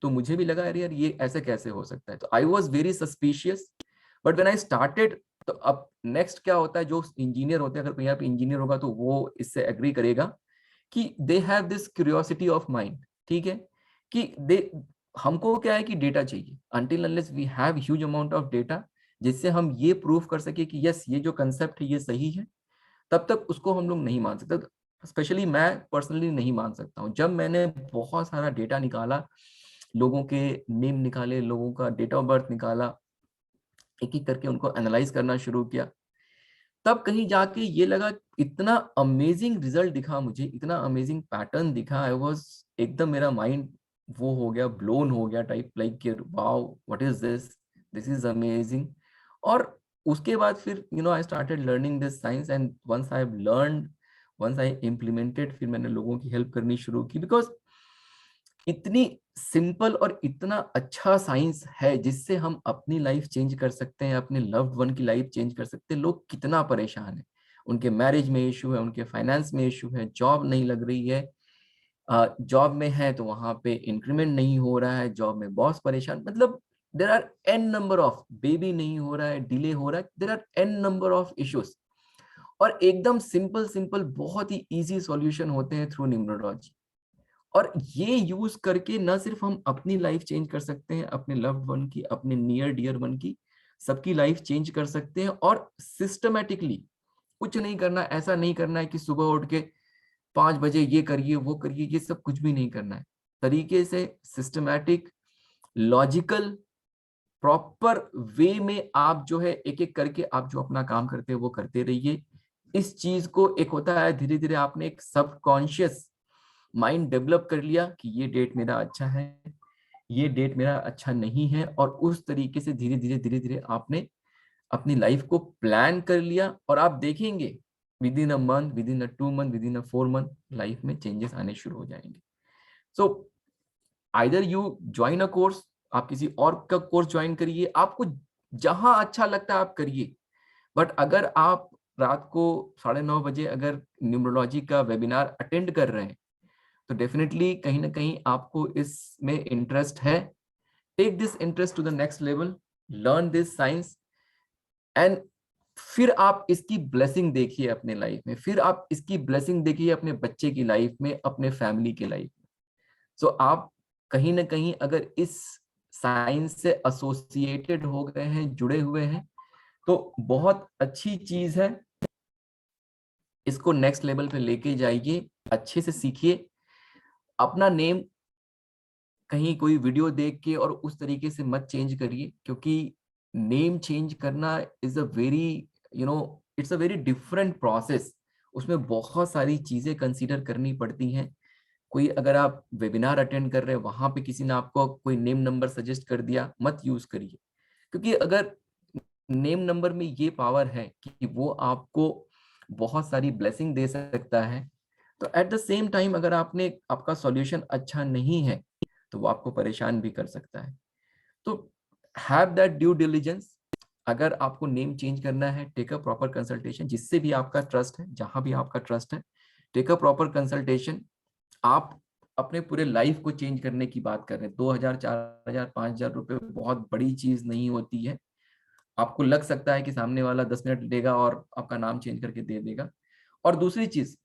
तो मुझे भी लगा अरे यार ये ऐसे कैसे हो सकता है, तो I was very suspicious. But when I started, तो अब नेक्स्ट क्या होता है, जो इंजीनियर होते हैं, अगर कोई यहाँ पे इंजीनियर होगा तो वो इससे एग्री करेगा कि they have this curiosity of mind. ठीक है, कि दे, हमको क्या है कि डेटा चाहिए, until unless we have huge amount of data जिससे हम ये प्रूव कर सके कि यस ये जो कंसेप्ट है ये सही है, तब तक उसको हम लोग नहीं मान सकते। स्पेशली मैं पर्सनली नहीं मान सकता हूँ। जब मैंने बहुत सारा डेटा निकाला, लोगों के नेम निकाले, लोगों का डेट ऑफ बर्थ निकाला, एक एक करके उनको एनालाइज करना शुरू किया, तब कहीं जाके ये लगा, इतना अमेजिंग रिजल्ट दिखा मुझे, इतना अमेजिंग पैटर्न दिखा। आई वाज एकदम, मेरा माइंड वो हो गया, ब्लोन हो गया type, like wow what is this is amazing. और उसके बाद फिर I started learning this science, and once I have learned, once I implemented, फिर मैंने लोगों की हेल्प करनी शुरू की। बिकॉज इतनी सिंपल और इतना अच्छा साइंस है जिससे हम अपनी लाइफ चेंज कर सकते हैं, अपने लव्ड वन की लाइफ चेंज कर सकते हैं। लोग कितना परेशान है, उनके मैरिज में इशू है, उनके फाइनेंस में इशू है, जॉब नहीं लग रही है, जॉब में है तो वहां पे इंक्रीमेंट नहीं हो रहा है, जॉब में बॉस परेशान, मतलब there are n number of, baby नहीं हो रहा है, डिले हो रहा है, there are n number of issues. और एकदम सिंपल सिंपल बहुत ही इजी सॉल्यूशन होते हैं थ्रू न्यूमरोलॉजी। और ये यूज करके न सिर्फ हम अपनी लाइफ चेंज कर सकते हैं, अपने लव्ड वन की, अपने नियर डियर वन की, सबकी लाइफ चेंज कर सकते हैं। और सिस्टमेटिकली कुछ नहीं करना, ऐसा नहीं करना है कि सुबह उठ के 5 बजे ये करिए वो करिए, ये सब कुछ भी नहीं करना है। तरीके से सिस्टमैटिक, लॉजिकल, प्रॉपर वे में आप जो है एक एक करके आप जो अपना काम करते हैं वो करते रहिए। इस चीज को, एक होता है धीरे धीरे आपने एक सबकॉन्शियस माइंड डेवलप कर लिया कि ये डेट मेरा अच्छा है, ये डेट मेरा अच्छा नहीं है, और उस तरीके से धीरे धीरे आपने अपनी लाइफ को प्लान कर लिया। और आप देखेंगे with in a month, with in a 2 month, with in a 4 month life में चेंजेस आने शुरू हो जाएंगे। So either you join a course, आप किसी और का कोर्स ज्वाइन करिए, आपको जहां अच्छा लगता है आप करिए। बट अगर आप रात को 9:30 बजे अगर न्यूमरोलॉजी का वेबिनार अटेंड कर रहे हैं तो डेफिनेटली कहीं ना कहीं आपको इसमें इंटरेस्ट है। Take this interest to the next level, learn this science, and फिर आप इसकी ब्लेसिंग देखिए अपने लाइफ में, फिर आप इसकी ब्लेसिंग देखिए अपने बच्चे की लाइफ में, अपने फैमिली की लाइफ में। सो आप कहीं ना कहीं अगर इस साइंस से एसोसिएटेड हो गए हैं, जुड़े हुए हैं, तो बहुत अच्छी चीज है। इसको नेक्स्ट लेवल पे लेके जाइए, अच्छे से सीखिए। अपना नेम कहीं कोई वीडियो देख के और उस तरीके से मत चेंज करिए, क्योंकि नेम चेंज करना is a very it's a very different process. उसमें बहुत सारी चीजें कंसीडर करनी पड़ती हैं। कोई अगर आप वेबिनार अटेंड कर रहे हैं, वहां पे किसी ने आपको कोई नेम नंबर सजेस्ट कर दिया, मत यूज करिए, क्योंकि अगर नेम नंबर में ये पावर है कि वो आपको बहुत सारी ब्लेसिंग दे सकता है, तो एट द सेम टाइम अगर आपका सॉल्यूशन अच्छा नहीं है तो वो आपको परेशान भी कर सकता है। तो हैव दैट ड्यू डिलिजेंस। अगर आपको नेम चेंज करना है, टेक अ प्रॉपर कंसल्टेशन, जिससे भी आपका ट्रस्ट है, जहां भी आपका ट्रस्ट है, टेक अ प्रॉपर कंसल्टेशन। आप अपने पूरे लाइफ को चेंज करने की बात कर रहे हैं। 2000, 4000, 5000 रुपए बहुत बड़ी चीज नहीं होती है। आपको लग सकता है कि सामने वाला 10 मिनट लेगा और आपका नाम चेंज करके दे देगा। और दूसरी चीज,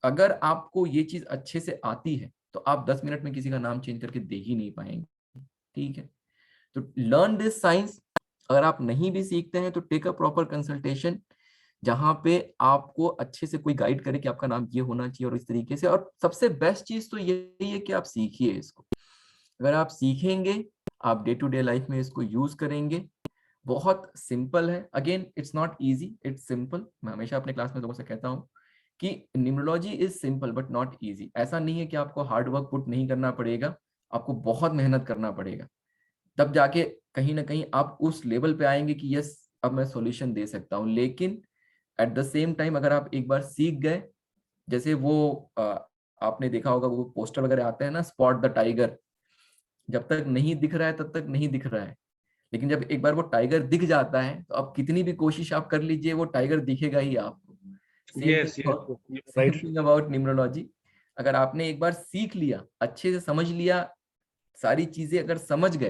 अगर आपको ये चीज अच्छे से आती है तो आप 10 मिनट में किसी का नाम चेंज करके दे ही नहीं पाएंगे। ठीक है, तो लर्न दिस साइंस। अगर आप नहीं भी सीखते हैं तो टेक अ प्रॉपर कंसल्टेशन, जहां पे आपको अच्छे से कोई गाइड करे कि आपका नाम ये होना चाहिए और इस तरीके से। और सबसे बेस्ट चीज तो यही है कि आप सीखिए इसको। अगर आप सीखेंगे, आप डे टू डे लाइफ में इसको यूज करेंगे। बहुत सिंपल है। Again it's not easy, it's simple. मैं हमेशा अपने क्लास में लोगों से कहता हूँ कि numerology is simple but not easy. ऐसा नहीं है कि आपको हार्ड वर्क पुट नहीं करना पड़ेगा, आपको बहुत मेहनत करना पड़ेगा, तब जाके कहीं ना कहीं आप उस लेवल पे आएंगे कि यस, अब मैं सॉल्यूशन दे सकता हूँ। लेकिन एट द सेम टाइम अगर आप एक बार सीख गए, जैसे वो आपने देखा होगा वो पोस्टर वगैरह आते हैं ना, स्पॉट द टाइगर। जब तक नहीं दिख रहा है तब तक नहीं दिख रहा है, लेकिन जब एक बार वो टाइगर दिख जाता है तो आप कितनी भी कोशिश आप कर लीजिए, वो टाइगर दिखेगा ही आपको। Yes right. Same thing about numerology. अगर आपने एक बार सीख लिया, अच्छे से समझ लिया, सारी चीजें अगर समझ गए,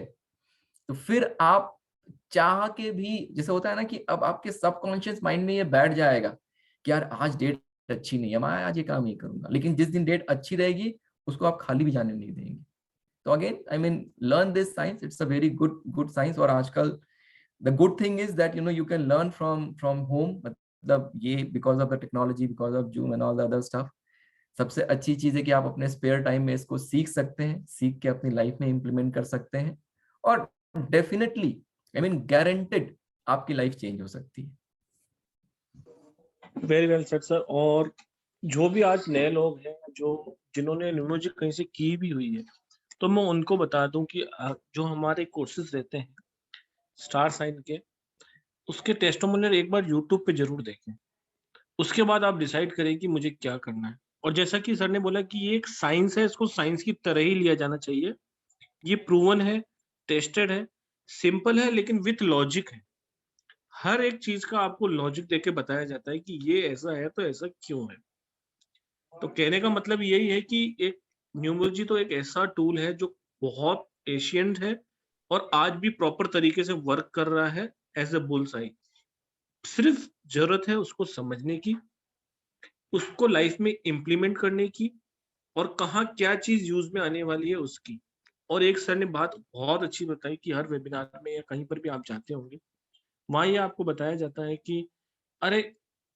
तो फिर आप चाह के भी, जैसे होता है ना कि अब आपके सबकॉन्शियस माइंड में ये बैठ जाएगा कि यार आज डेट अच्छी नहीं है, मैं आज ये काम नहीं करूंगा। लेकिन जिस दिन डेट अच्छी रहेगी, उसको आप खाली भी जाने नहीं देंगे। तो again I mean learn this science, it's a very good science. और आजकल the good thing is that you can learn from home. मतलब ये because of the technology, because of zoom and all the other stuff, सबसे अच्छी चीज है कि आप अपने स्पेयर टाइम में इसको सीख सकते हैं, सीख के अपनी लाइफ में इंप्लीमेंट कर सकते हैं। और डेफिनेटली आई मीन गारंटेड आपकी लाइफ चेंज हो सकती है। Very well said sir. और जो भी आज नए लोग हैं जिन्होंने न्यूमरोलॉजी कहीं से की भी हुई है, तो मैं उनको बता दूं कि जो हमारे कोर्सेज रहते हैं स्टार साइन के, उसके टेस्टिमोनियल एक बार यूट्यूब पे जरूर देखें। उसके बाद आप डिसाइड करें कि मुझे क्या करना है। और जैसा कि सर ने बोला कि ये एक साइंस है, इसको साइंस की तरह ही लिया जाना चाहिए। ये प्रूवन है, टेस्टेड है, सिंपल है, लेकिन विथ लॉजिक है। हर एक चीज का आपको लॉजिक देके बताया जाता है कि ये ऐसा है तो ऐसा क्यों है। तो कहने का मतलब यही है कि एक न्यूमरोलॉजी तो एक ऐसा टूल है जो बहुत एशियंट है और आज भी प्रॉपर तरीके से वर्क कर रहा है एज अ बुलसाई। सिर्फ जरूरत है उसको समझने की, उसको लाइफ में इम्प्लीमेंट करने की, और कहाँ क्या चीज यूज में आने वाली है उसकी। और एक सर ने बात बहुत अच्छी बताई कि हर वेबिनार में या कहीं पर भी आप जाते होंगे, वहां ये आपको बताया जाता है कि अरे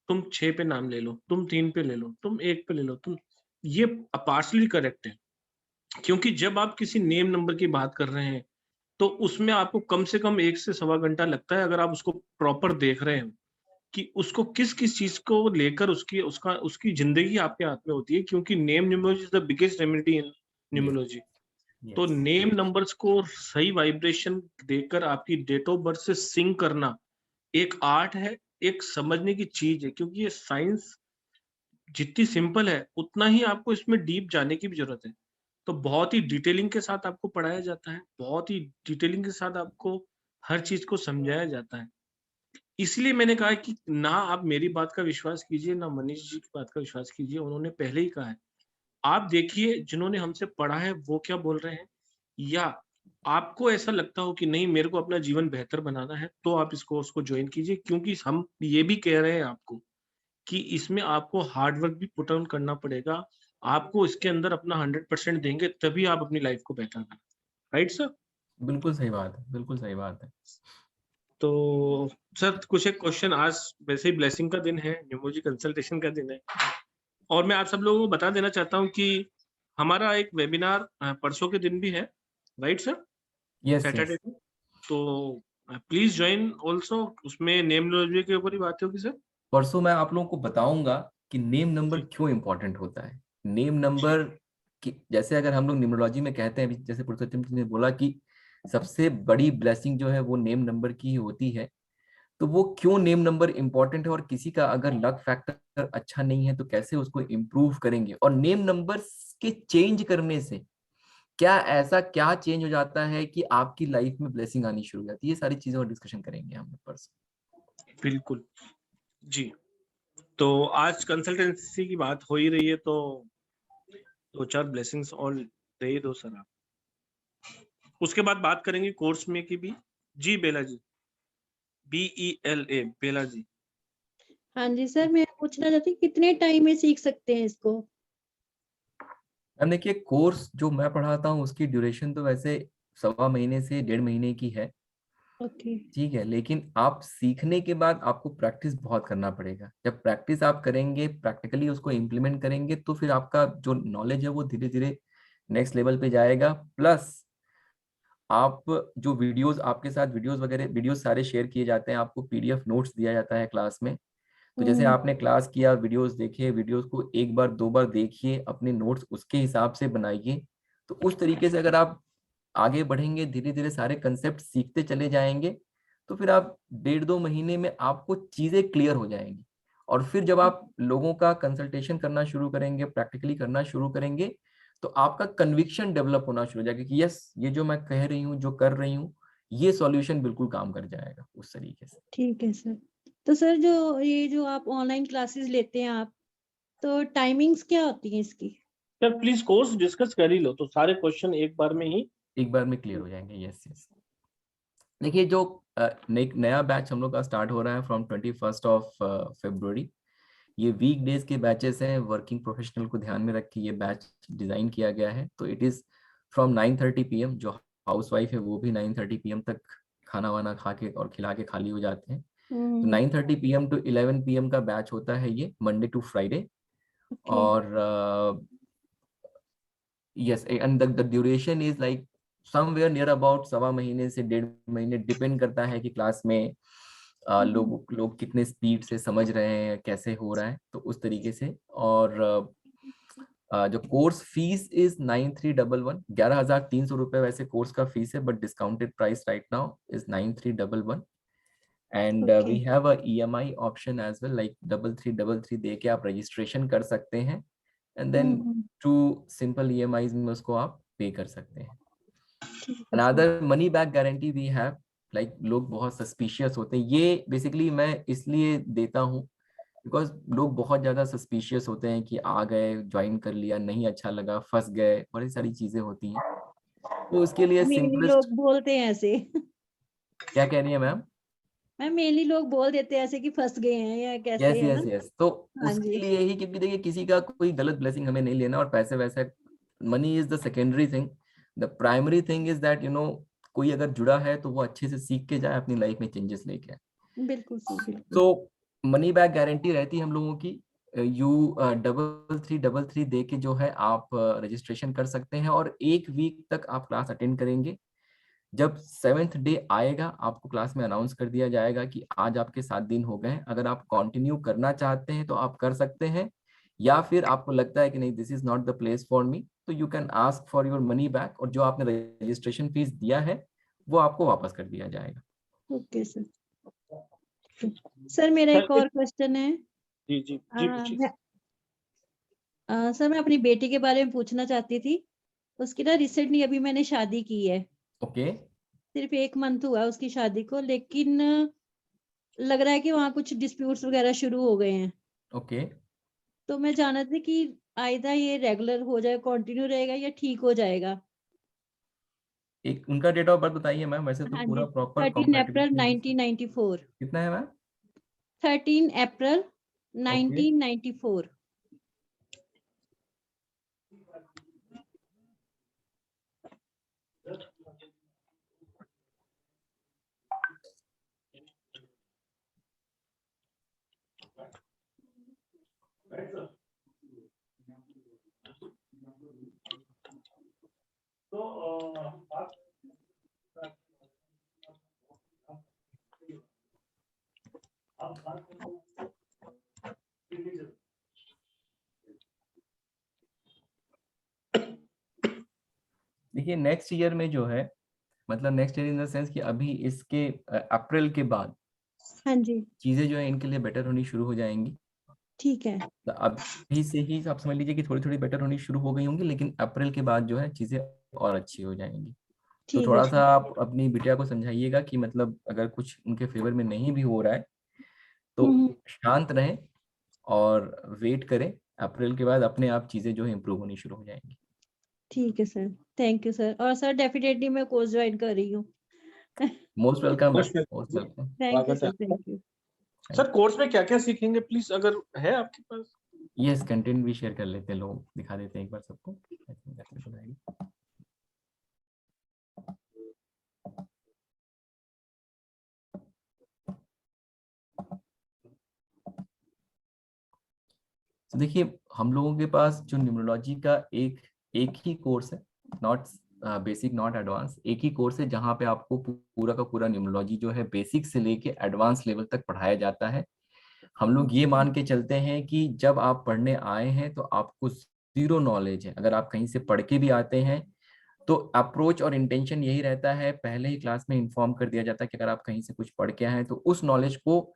तुम 6 पे नाम ले लो, तुम 3 पे ले लो, तुम 1 पे ले लो, तुम। ये पार्शली करेक्ट है, क्योंकि जब आप किसी नेम नंबर की बात कर रहे हैं तो उसमें आपको कम से कम 1 से सवा घंटा लगता है, अगर आप उसको प्रॉपर देख रहे हो कि उसको किस किस चीज को लेकर उसकी जिंदगी आपके हाथ में होती है। क्योंकि name numerology is the biggest remedy in numerology. तो नेम नंबर्स को सही वाइब्रेशन देकर आपकी डेट ऑफ बर्थ से सिंक करना एक आर्ट है, एक समझने की चीज है। क्योंकि ये साइंस जितनी सिंपल है उतना ही आपको इसमें डीप जाने की भी जरूरत है। तो बहुत ही डिटेलिंग के साथ आपको पढ़ाया जाता है, बहुत ही डिटेलिंग के साथ आपको हर चीज को समझाया जाता है। इसलिए मैंने कहा कि ना आप मेरी बात का विश्वास कीजिए, ना मनीष जी की बात का विश्वास कीजिए। उन्होंने पहले ही कहा है, आप देखिए जिन्होंने हमसे पढ़ा है वो क्या बोल रहे हैं, या आपको ऐसा लगता हो कि नहीं मेरे को अपना जीवन बेहतर बनाना है, तो आप इस कोर्स को ज्वाइन कीजिए, क्योंकि हम ये भी कह रहे हैं आपको कि इसमें आपको हार्ड वर्क भी पुट ऑन करना पड़ेगा। आपको इसके अंदर अपना 100% देंगे, तभी आप अपनी लाइफ को बेहतर बनाएंगे। Right sir? बिल्कुल सही बात है, बिल्कुल सही बात है। तो सर कुछ एक क्वेश्चन, आज वैसे ही ब्लेसिंग का दिन है, न्यूमोलॉजी कंसल्टेशन का दिन है, और मैं आप सब लोगों को बता देना चाहता हूँ कि हमारा एक वेबिनार परसों के दिन भी है। Right sir? Yes Saturday yes. को। तो प्लीज ज्वाइन ऑल्सो। उसमें नेमोलॉजी के ऊपर ही बातें होगी सर। परसों मैं आप लोगों को बताऊंगा कि नेम नंबर जी क्यों इंपॉर्टेंट होता है। नेम जी नंबर की, जैसे अगर हम लोग न्यूमरोलॉजी में कहते हैं, अभी जैसे पुरुषोत्तम जी ने बोला कि सबसे बड़ी ब्लेसिंग जो है वो नेम नंबर की ही होती है, तो वो क्यों नेम नंबर इंपॉर्टेंट है, और किसी का अगर लक फैक्टर अच्छा नहीं है तो कैसे उसको इम्प्रूव करेंगे, और नेम नंबर के चेंज करने से क्या ऐसा क्या चेंज हो जाता है कि आपकी लाइफ में ब्लेसिंग आनी शुरू हो जाती है। ये सारी चीजों का डिस्कशन करेंगे हम लोग परसों। बिल्कुल जी। तो आज कंसल्टेंसी की बात हो ही रही है, तो दो चार ब्लेसिंग्स और दे ही दो सर आप। उसके बाद बात करेंगे कोर्स में की भी। जी बेला जी, BELA बेला जी। हाँ जी सर, मैं पूछना चाहती हूँ कितने टाइम में सीख सकते हैं इसको? मैम देखिए, कोर्स जो मैं पढ़ाता हूँ उसकी ड्यूरेशन तो वैसे 1.25 महीने से 1.5 महीने की है, ओके। ठीक है। लेकिन आप सीखने के बाद आपको प्रैक्टिस बहुत करना पड़ेगा। जब प्रैक्टिस आप करेंगे, प्रैक्टिकली उसको इम्प्लीमेंट करेंगे, तो फिर आपका जो नॉलेज है वो धीरे धीरे नेक्स्ट लेवल पे जाएगा। प्लस आप जो वीडियोस, आपके साथ वीडियोस वगैरह, वीडियोस सारे शेयर किए जाते हैं, आपको PDF नोट्स दिया जाता है क्लास में। तो जैसे आपने क्लास किया, वीडियोस देखे, वीडियोस को एक बार दो बार देखिए, अपने नोट्स उसके हिसाब से बनाइए। तो उस तरीके से अगर आप आगे बढ़ेंगे, धीरे धीरे सारे कंसेप्ट सीखते चले जाएंगे, तो फिर आप 1.5-2 महीने में आपको चीजें क्लियर हो जाएंगी। और फिर जब आप लोगों का कंसल्टेशन करना शुरू करेंगे, प्रैक्टिकली करना शुरू करेंगे, तो आपका कन्विक्शन डेवलप होना शुरू हो जाएगा कि यस, ये जो मैं कह रही हूँ, जो कर रही हूँ, ये सॉल्यूशन बिल्कुल काम कर जाएगा उस तरीके से। ठीक है सर। तो सर जो आप ऑनलाइन क्लासेस लेते हैं आप, तो टाइमिंग्स क्या होती हैं इसकी? सर प्लीज कोर्स डिस्कस कर ही लो, तो सारे क्वेश्चन एक बार में ही एक बार में क्लियर हो जाएंगे। Yes yes. देखिए, जो नया बैच हम लोग का स्टार्ट हो रहा है फ्रॉम 21 ये वीक डेज के बैचेस हैं। वर्किंग प्रोफेशनल को ध्यान में रख के ये बैच डिजाइन किया गया है। तो इट इज फ्रॉम 9:30 PM। जो हाउस वाइफ है वो भी 9:30 PM तक खाना वाना खा के और खिला के खाली हो जाते हैं। तो 9:30 PM to 11 PM का बैच होता है ये, मंडे टू फ्राइडे। और yes, and the duration is like somewhere near about 1.25 से 1.5 महीने, डिपेंड करता है कि क्लास में लोग कितने स्पीड से समझ रहे हैं, कैसे हो रहा है, तो उस तरीके से। और जो कोर्स फीस इज 9311, 11,300 रुपए वैसे कोर्स का फीस है, but discounted price right now is 9311। And we have a EMI option as well, like 3333 दे के आप रजिस्ट्रेशन कर सकते हैं, एंड देन 2 सिंपल EMIs में उसको आप पे कर सकते हैं। Another money back guarantee we have. Like लोग बहुत सस्पिशियस होते हैं, ये बेसिकली मैं इसलिए देता हूँ बिकॉज लोग बहुत ज्यादा सस्पिशियस होते हैं कि आ गए, ज्वाइन कर लिया, नहीं अच्छा लगा, फंस गए, बड़ी सारी चीजें होती हैं। तो उसके लिए मेनली सिंपलेस्ट। लोग बोलते हैं ऐसे। क्या कह रही है मैम? मैम मेनली लोग बोल देते हैं ऐसे कि फंस गए हैं या कैसे, यस है यस ना? यस। तो हाँ उसके जी। लिए ही, क्योंकि देखिए किसी का कोई गलत ब्लेसिंग हमें नहीं लेना, और पैसे वैसे, money is the secondary thing. The primary thing is that कोई अगर जुड़ा है तो वो अच्छे से सीख के जाए, अपनी लाइफ में चेंजेस लेके आए। बिल्कुल सर, बिल्कुल। तो मनी बैक गारंटी रहती है हम लोगों की। यू 3333 दे के जो है आप रजिस्ट्रेशन कर सकते हैं, और 1 वीक तक आप क्लास अटेंड करेंगे। जब 7th डे आएगा, आपको क्लास में अनाउंस कर दिया जाएगा कि आज आपके 7 दिन हो गए। अगर आप कंटिन्यू करना चाहते हैं तो आप कर सकते हैं, या फिर आपको लगता है कि नहीं, this is not the place for me, तो you can ask for your money back, और जो आपने रजिस्ट्रेशन फीस दिया है वो आपको वापस कर दिया जाएगा। Okay sir. सर मेरा एक और क्वेश्चन है। जी जी जी पूछिए। सर मैं अपनी बेटी के बारे में पूछना चाहती थी। उसकी ना रिसेंटली अभी मैंने शादी की है। ओके। सिर्फ 1 मंथ हुआ उसकी शादी को, लेकिन लग रहा है कि वहाँ कुछ डिस्प्यूट्स वगैरह शुरू हो गए हैं। ओके। तो मैं जानना थी कि आइदा ये रेगुलर हो जाए, कंटिन्यू रहेगा या ठीक हो जाएगा? एक उनका डेट ऑफ बर्थ बताइए मैम, वैसे तो हाँ पूरा जी, प्रॉपर 13 अप्रैल 1994। कितना है मैम? 13 अप्रैल 1994। देखिए नेक्स्ट ईयर में जो है, मतलब next year in the sense कि अभी इसके अप्रैल के बाद हाँ जी, चीजें जो है इनके लिए बेटर होनी शुरू हो जाएंगी। ठीक है। तो अभी से ही आप समझ लीजिए कि थोड़ी थोड़ी बेटर होनी शुरू हो गई होंगी, लेकिन अप्रैल के बाद जो है चीजें और अच्छी हो जाएंगी। तो ठीक है थोड़ा सर। सा आप अपनी बिटिया को समझाइएगा कि मतलब अगर कुछ उनके फेवर में नहीं भी हो रहा है तो शांत रहें और वेट करें, अप्रैल के बाद अपने आप चीजें जो है इम्प्रूव होनी शुरू हो जाएंगी। ठीक है सर, थैंक यू सर। और सर डेफिनेटली मैं कोर्स ज्वाइन कर रही हूँ। Most welcome, Most welcome. Most welcome. Thank you sir, thank you. Sir course में क्या क्या सीखेंगे प्लीज, अगर है आपके पास? यस, कंटेंट भी शेयर कर लेते हैं, लोग दिखा देते हैं एक बार सबको। तो देखिए हम लोगों के पास जो न्यूमरोलॉजी का एक ही कोर्स है, नॉट बेसिक नॉट एडवांस, एक ही कोर्स है जहाँ पे आपको पूरा का पूरा न्यूमरोलॉजी जो है बेसिक से लेके एडवांस लेवल तक पढ़ाया जाता है। हम लोग ये मान के चलते हैं कि जब आप पढ़ने आए हैं तो आपको जीरो नॉलेज है। अगर आप कहीं से पढ़ के भी आते हैं तो अप्रोच और इंटेंशन यही रहता है, पहले ही क्लास में इन्फॉर्म कर दिया जाता है कि अगर आप कहीं से कुछ पढ़ के आए हैं तो उस नॉलेज को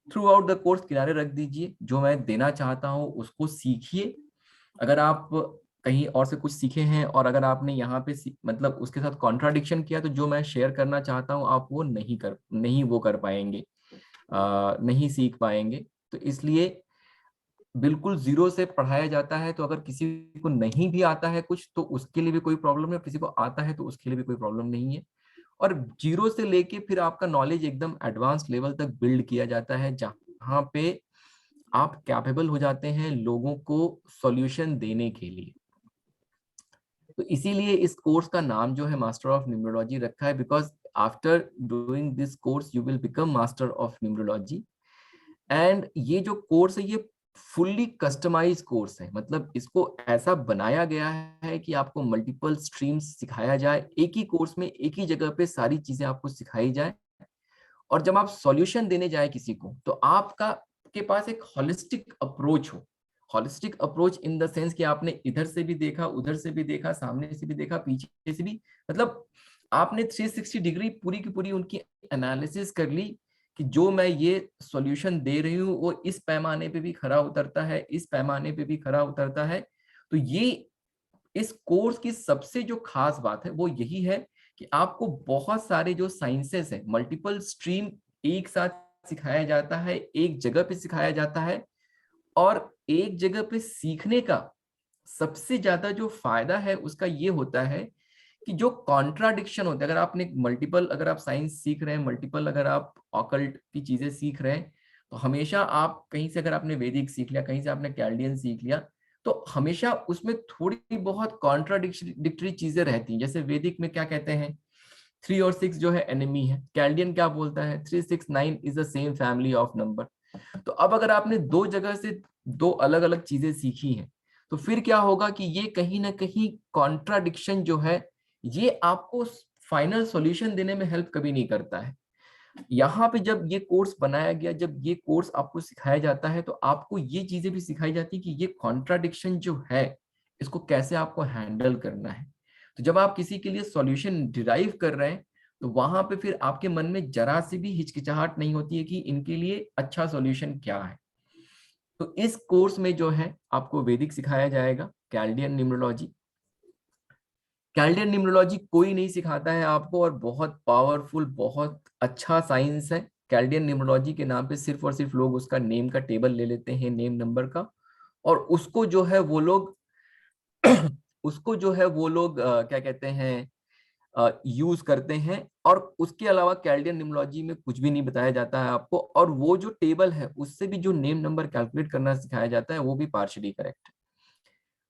थ्रू आउट द कोर्स किनारे रख दीजिए, जो मैं देना चाहता हूँ उसको सीखिए। अगर आप कहीं और से कुछ सीखे हैं और अगर आपने यहाँ पे मतलब उसके साथ कॉन्ट्राडिक्शन किया तो जो मैं शेयर करना चाहता हूँ आप वो नहीं वो कर पाएंगे, नहीं सीख पाएंगे। तो इसलिए बिल्कुल जीरो से पढ़ाया जाता है। तो अगर किसी को नहीं भी आता है कुछ तो उसके लिए भी कोई प्रॉब्लम नहीं, किसी को आता है तो उसके लिए भी कोई प्रॉब्लम नहीं है। और जीरो से लेके फिर आपका नॉलेज एकदम एडवांस लेवल तक बिल्ड किया जाता है, जहां पे आप कैपेबल हो जाते हैं लोगों को सॉल्यूशन देने के लिए। तो इसीलिए इस कोर्स का नाम जो है मास्टर ऑफ न्यूमरोलॉजी रखा है, because after doing this course you will become master of numerology. And ये जो कोर्स है ये फुल्ली कस्टमाइज कोर्स है, मतलब इसको ऐसा बनाया गया है कि आपको मल्टीपल स्ट्रीम्स सिखाया जाए, एक ही कोर्स में एक ही जगह पे सारी चीजें आपको सिखाई जाए। और जब आप सॉल्यूशन देने जाए किसी को तो आपका के पास एक हॉलिस्टिक अप्रोच हो। Holistic approach in the sense कि आपने इधर से भी देखा, उधर से भी देखा, सामने से भी देखा, पीछे से भी, मतलब आपने 360 डिग्री पूरी की पूरी उनकी एनालिसिस कर ली कि जो मैं ये सॉल्यूशन दे रही हूँ वो इस पैमाने पे भी खरा उतरता है, इस पैमाने पे भी खरा उतरता है। तो ये इस कोर्स की सबसे जो खास बात है वो यही है कि आपको बहुत सारे जो साइंसेस है, मल्टीपल स्ट्रीम एक साथ सिखाया जाता है, एक जगह पे सिखाया जाता है। और एक जगह पे सीखने का सबसे ज्यादा जो फायदा है उसका ये होता है कि जो कॉन्ट्राडिक्शन होता है, अगर आपने मल्टीपल, अगर आप साइंस सीख रहे हैं, मल्टीपल अगर आप ऑकल्ट की चीजें सीख रहे हैं, तो हमेशा आप कहीं से, अगर आपने वैदिक सीख लिया, कहीं से आपने कैल्डियन सीख लिया, तो हमेशा उसमें थोड़ी बहुत कॉन्ट्राडिक्टरी चीजें रहती हैं। जैसे वैदिक में क्या कहते हैं, 3 और 6 जो है एनिमी है, कैल्डियन क्या बोलता है, 3, 6, 9 is the same family of number. तो अब अगर आपने दो जगह से दो अलग अलग चीजें सीखी हैं तो फिर क्या होगा कि ये कहीं ना कहीं कॉन्ट्राडिक्शन जो है ये आपको फाइनल सॉल्यूशन देने में हेल्प कभी नहीं करता है। यहाँ पे जब ये कोर्स बनाया गया, जब ये कोर्स आपको सिखाया जाता है तो आपको ये चीजें भी सिखाई जाती है कि ये कॉन्ट्राडिक्शन जो है इसको कैसे आपको हैंडल करना है। तो जब आप किसी के लिए सॉल्यूशन डिराइव कर रहे हैं तो वहां पे फिर आपके मन में जरा सी भी हिचकिचाहट नहीं होती है कि इनके लिए अच्छा सॉल्यूशन क्या है। तो इस कोर्स में जो है आपको वैदिक सिखाया जाएगा, कैल्डियन न्यूमरोलॉजी। कैल्डियन न्यूमरोलॉजी कोई नहीं सिखाता है आपको, और बहुत पावरफुल, बहुत अच्छा साइंस है। कैल्डियन न्यूमरोलॉजी के नाम पे सिर्फ और सिर्फ लोग उसका नेम का टेबल ले लेते हैं, नेम नंबर का, और उसको जो है वो लोग उसको जो है वो लोग क्या कहते हैं, यूज करते हैं, और उसके अलावा कैल्डियन न्यूमरोलॉजी में कुछ भी नहीं बताया जाता है आपको, और वो जो टेबल है उससे भी जो नेम नंबर कैलकुलेट करना सिखाया जाता है वो भी पार्शियली करेक्ट है।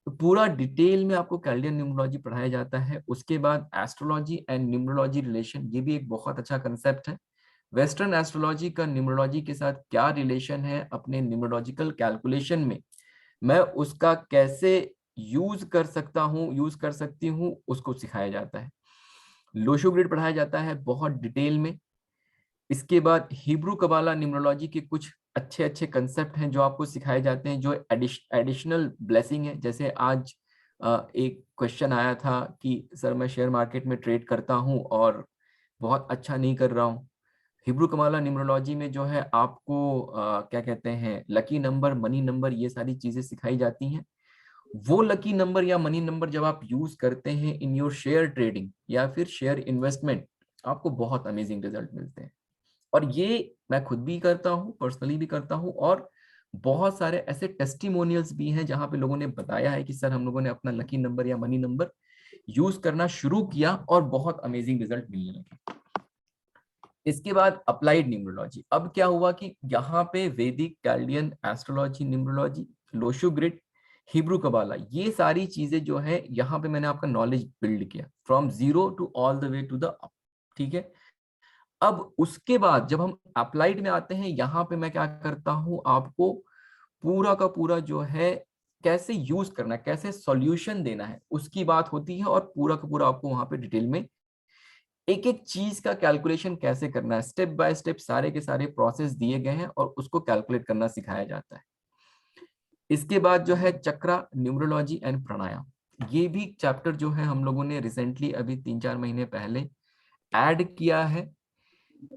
तो पूरा डिटेल में आपको कैल्डियन न्यूमरोलॉजी पढ़ाया जाता है। उसके बाद एस्ट्रोलॉजी एंड न्यूमरोलॉजी रिलेशन, ये भी एक बहुत अच्छा कंसेप्ट है। वेस्टर्न एस्ट्रोलॉजी का न्यूमरोलॉजी के साथ क्या रिलेशन है अपने न्यूमरोलॉजिकल कैलकुलेशन में, मैं उसका कैसे यूज कर सकता हूँ, यूज कर सकती हूँ, उसको सिखाया जाता है। लोशो ग्रिड पढ़ाया जाता है बहुत डिटेल में। इसके बाद हिब्रू कबाला न्यूमरोलॉजी के कुछ अच्छे अच्छे कंसेप्ट हैं जो आपको सिखाए जाते हैं, जो एडिशनल ब्लेसिंग है। जैसे आज एक क्वेश्चन आया था कि सर मैं शेयर मार्केट में ट्रेड करता हूं और बहुत अच्छा नहीं कर रहा हूं। हिब्रू कबाला न्यूमरोलॉजी में जो है आपको क्या कहते हैं, लकी नंबर, मनी नंबर, ये सारी चीजें सिखाई जाती हैं। वो लकी नंबर या मनी नंबर जब आप यूज करते हैं इन योर शेयर ट्रेडिंग या फिर शेयर इन्वेस्टमेंट, आपको बहुत अमेजिंग रिजल्ट मिलते हैं। और ये मैं खुद भी करता हूँ, पर्सनली भी करता हूँ, और बहुत सारे ऐसे टेस्टिमोनियल्स भी हैं जहां पे लोगों ने बताया है कि सर हम लोगों ने अपना लकी नंबर या मनी नंबर यूज करना शुरू किया और बहुत अमेजिंग रिजल्ट मिलने लगे। इसके बाद अप्लाइड न्यूमरोलॉजी। अब क्या हुआ कि यहाँ पे Vedic, Chaldean, astrology, numerology, Lo Shu grid, Hebrew Kabbalah, ये सारी चीजें जो है यहाँ पे मैंने आपका नॉलेज बिल्ड किया from zero to all the way to the up. ठीक है, अब उसके बाद जब हम अप्लाइड में आते हैं, यहाँ पे मैं क्या करता हूं, आपको पूरा का पूरा जो है कैसे यूज करना है, कैसे सॉल्यूशन देना है, उसकी बात होती है। और पूरा का पूरा आपको वहां पे डिटेल में एक एक चीज का कैलकुलेशन कैसे करना है, स्टेप बाय स्टेप सारे के सारे प्रोसेस दिए गए हैं और उसको कैलकुलेट करना सिखाया जाता है। इसके बाद जो है चक्रा, न्यूमरोलॉजी एंड प्राणायाम, ये भी चैप्टर जो है हम लोगों ने रिसेंटली अभी 3-4 महीने पहले ऐड किया है।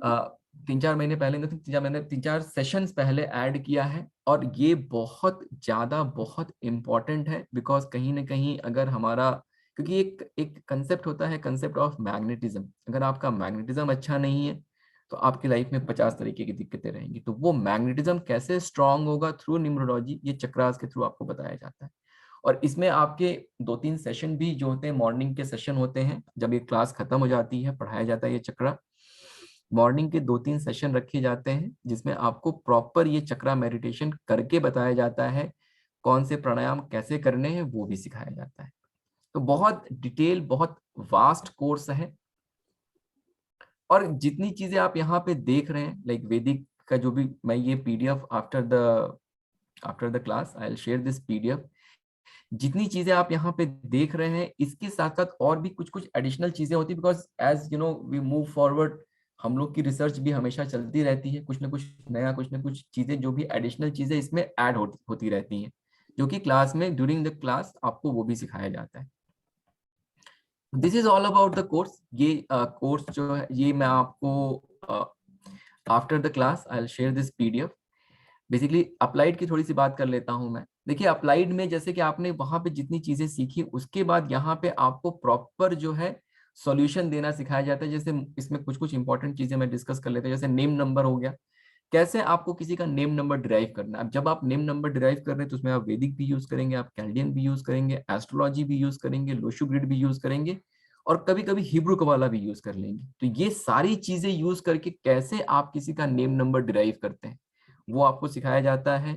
3-4 महीने पहले नहीं, 3-4 सेशंस पहले ऐड किया है। और ये बहुत ज्यादा बहुत इंपॉर्टेंट है, बिकॉज कहीं ना कहीं अगर हमारा, क्योंकि एक कंसेप्ट होता है, कंसेप्ट ऑफ मैग्नेटिज्म, अगर आपका मैग्नेटिज्म अच्छा नहीं है तो आपकी लाइफ में 50 तरीके की दिक्कतें रहेंगी। तो वो मैग्नेटिज्म कैसे स्ट्रांग होगा थ्रू न्यूमरोलॉजी, ये चक्रास के थ्रू आपको बताया जाता है। और इसमें आपके 2-3 सेशन भी जो होते हैं, मॉर्निंग के सेशन होते हैं, जब ये क्लास खत्म हो जाती है पढ़ाया जाता है ये चक्रा। मॉर्निंग के 2-3 सेशन रखे जाते हैं जिसमें आपको प्रॉपर ये चक्रा मेडिटेशन करके बताया जाता है, कौन से प्राणायाम कैसे करने हैं वो भी सिखाया जाता है। तो बहुत डिटेल, बहुत वास्ट कोर्स है। और जितनी चीजें आप यहाँ पे देख रहे हैं, लाइक वैदिक का जो भी, मैं ये PDF after the class I will share this PDF. जितनी चीजें आप यहाँ पे देख रहे हैं, इसके साथ साथ और भी कुछ कुछ एडिशनल चीजें होती है, because as you know we move forward, हम लोग की रिसर्च भी हमेशा चलती रहती है, कुछ ना कुछ नया, कुछ ना कुछ चीजें जो भी एडिशनल चीजें इसमें ऐड होती रहती हैं, जो कि क्लास में ड्यूरिंग द क्लास आपको वो भी सिखाया जाता है। This is all about the course. ये कोर्स जो है ये मैं आपको after the class I will share this PDF. Basically applied की थोड़ी सी बात कर लेता हूं मैं। देखिए अप्लाइड में जैसे कि आपने वहां पे जितनी चीजें सीखी, उसके बाद यहाँ पे आपको प्रॉपर जो है सॉल्यूशन देना सिखाया जाता है। जैसे इसमें कुछ कुछ इंपॉर्टेंट चीजें मैं डिस्कस कर लेते हैं, जैसे नेम नंबर हो गया, कैसे आपको किसी का नेम नंबर डिराइव करना है। अब जब आप नेम नंबर डिराइव कर रहे हैं तो उसमें आप वैदिक भी यूज करेंगे, आप कैल्डियन भी यूज करेंगे, एस्ट्रोलॉजी भी यूज करेंगे, लोशो ग्रिड भी यूज करेंगे, और कभी कभी हिब्रू कबाला भी यूज कर लेंगे। तो ये सारी चीजें यूज करके कैसे आप किसी का नेम नंबर डिराइव करते हैं वो आपको सिखाया जाता है।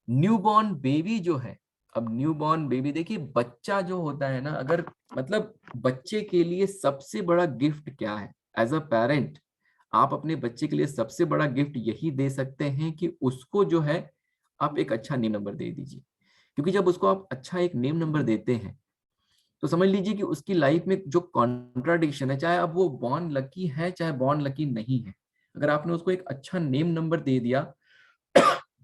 न्यूबॉर्न बेबी जो है, अब न्यूबॉर्न बेबी देखिए, बच्चा जो होता है ना, अगर मतलब बच्चे के लिए सबसे बड़ा गिफ्ट क्या है, एज अ पेरेंट आप अपने बच्चे के लिए सबसे बड़ा गिफ्ट यही दे सकते हैं कि उसको जो है आप एक अच्छा नेम नंबर दे दीजिए। क्योंकि जब उसको आप अच्छा एक नेम नंबर देते हैं तो समझ लीजिए कि उसकी लाइफ में जो कॉन्ट्राडिक्शन है, चाहे अब वो बॉर्न लकी है चाहे बॉर्न लकी नहीं है, अगर आपने उसको एक अच्छा नेम नंबर दे दिया